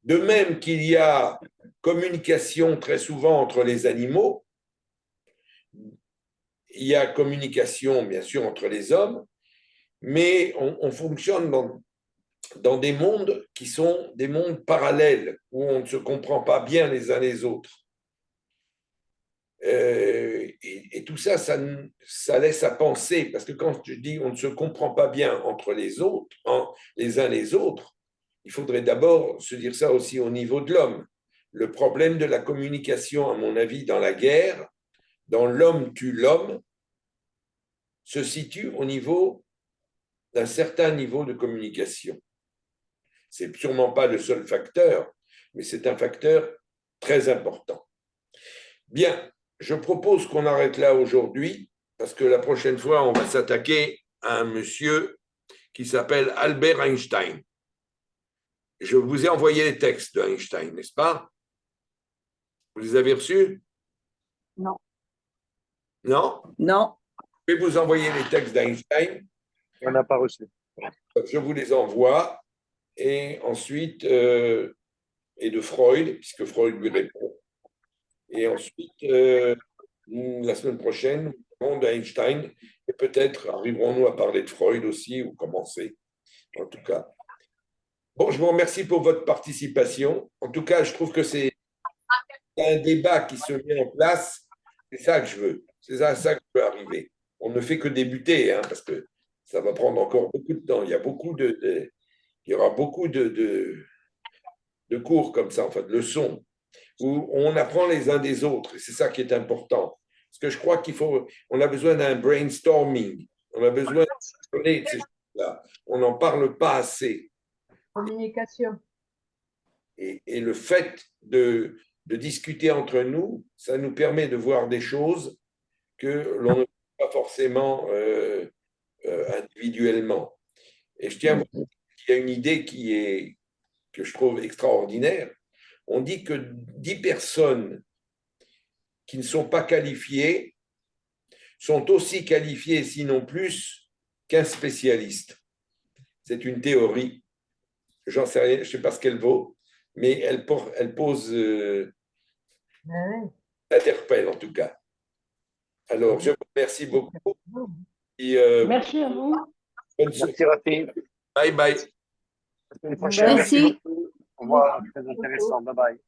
De même qu'il y a communication très souvent entre les animaux, il y a communication, bien sûr, entre les hommes, mais on fonctionne dans des mondes qui sont des mondes parallèles, où on ne se comprend pas bien les uns les autres. Et tout ça, ça laisse à penser, parce que quand je dis on ne se comprend pas bien entre les autres, les uns les autres, il faudrait d'abord se dire ça aussi au niveau de l'homme. Le problème de la communication, à mon avis, dans la guerre, dans l'homme tue l'homme, se situe au niveau d'un certain niveau de communication. C'est sûrement pas le seul facteur, mais c'est un facteur très important. Bien, je propose qu'on arrête là aujourd'hui, parce que la prochaine fois, on va s'attaquer à un monsieur qui s'appelle Albert Einstein. je vous ai envoyé les textes d'Einstein, n'est-ce pas? Vous les avez reçus? Non. Non? Non. Je vais vous envoyer les textes d'Einstein. On n'a pas reçu. Je vous les envoie. Et ensuite, et de Freud, puisque Freud lui répond. Et ensuite, la semaine prochaine, nous parlerons d'Einstein. Et peut-être arriverons-nous à parler de Freud aussi, ou commencer, en tout cas. Bon, je vous remercie pour votre participation. En tout cas, je trouve que c'est un débat qui se met en place. C'est ça que je veux. C'est à ça que je veux arriver. On ne fait que débuter, hein, parce que ça va prendre encore beaucoup de temps. Il y aura beaucoup de cours comme ça, en fait, de leçons, où on apprend les uns des autres. Et c'est ça qui est important. Parce que je crois on a besoin d'un brainstorming. On a besoin de parler de ces choses-là. On n'en parle pas assez. Communication. Et le fait de discuter entre nous, ça nous permet de voir des choses que l'on ne voit pas forcément individuellement. Et je tiens à vous dire qu'il y a une idée que je trouve extraordinaire. On dit que 10 personnes qui ne sont pas qualifiées sont aussi qualifiées, sinon plus, qu'un spécialiste. C'est une théorie. J'en sais rien, je ne sais pas ce qu'elle vaut, mais elle pose, interpelle en tout cas. Alors, je vous remercie beaucoup. Et, Merci à vous. bonne soirée. Merci, Rafi. Bye bye. À la semaine prochaine. Merci. Au revoir. Très intéressant. Bye bye.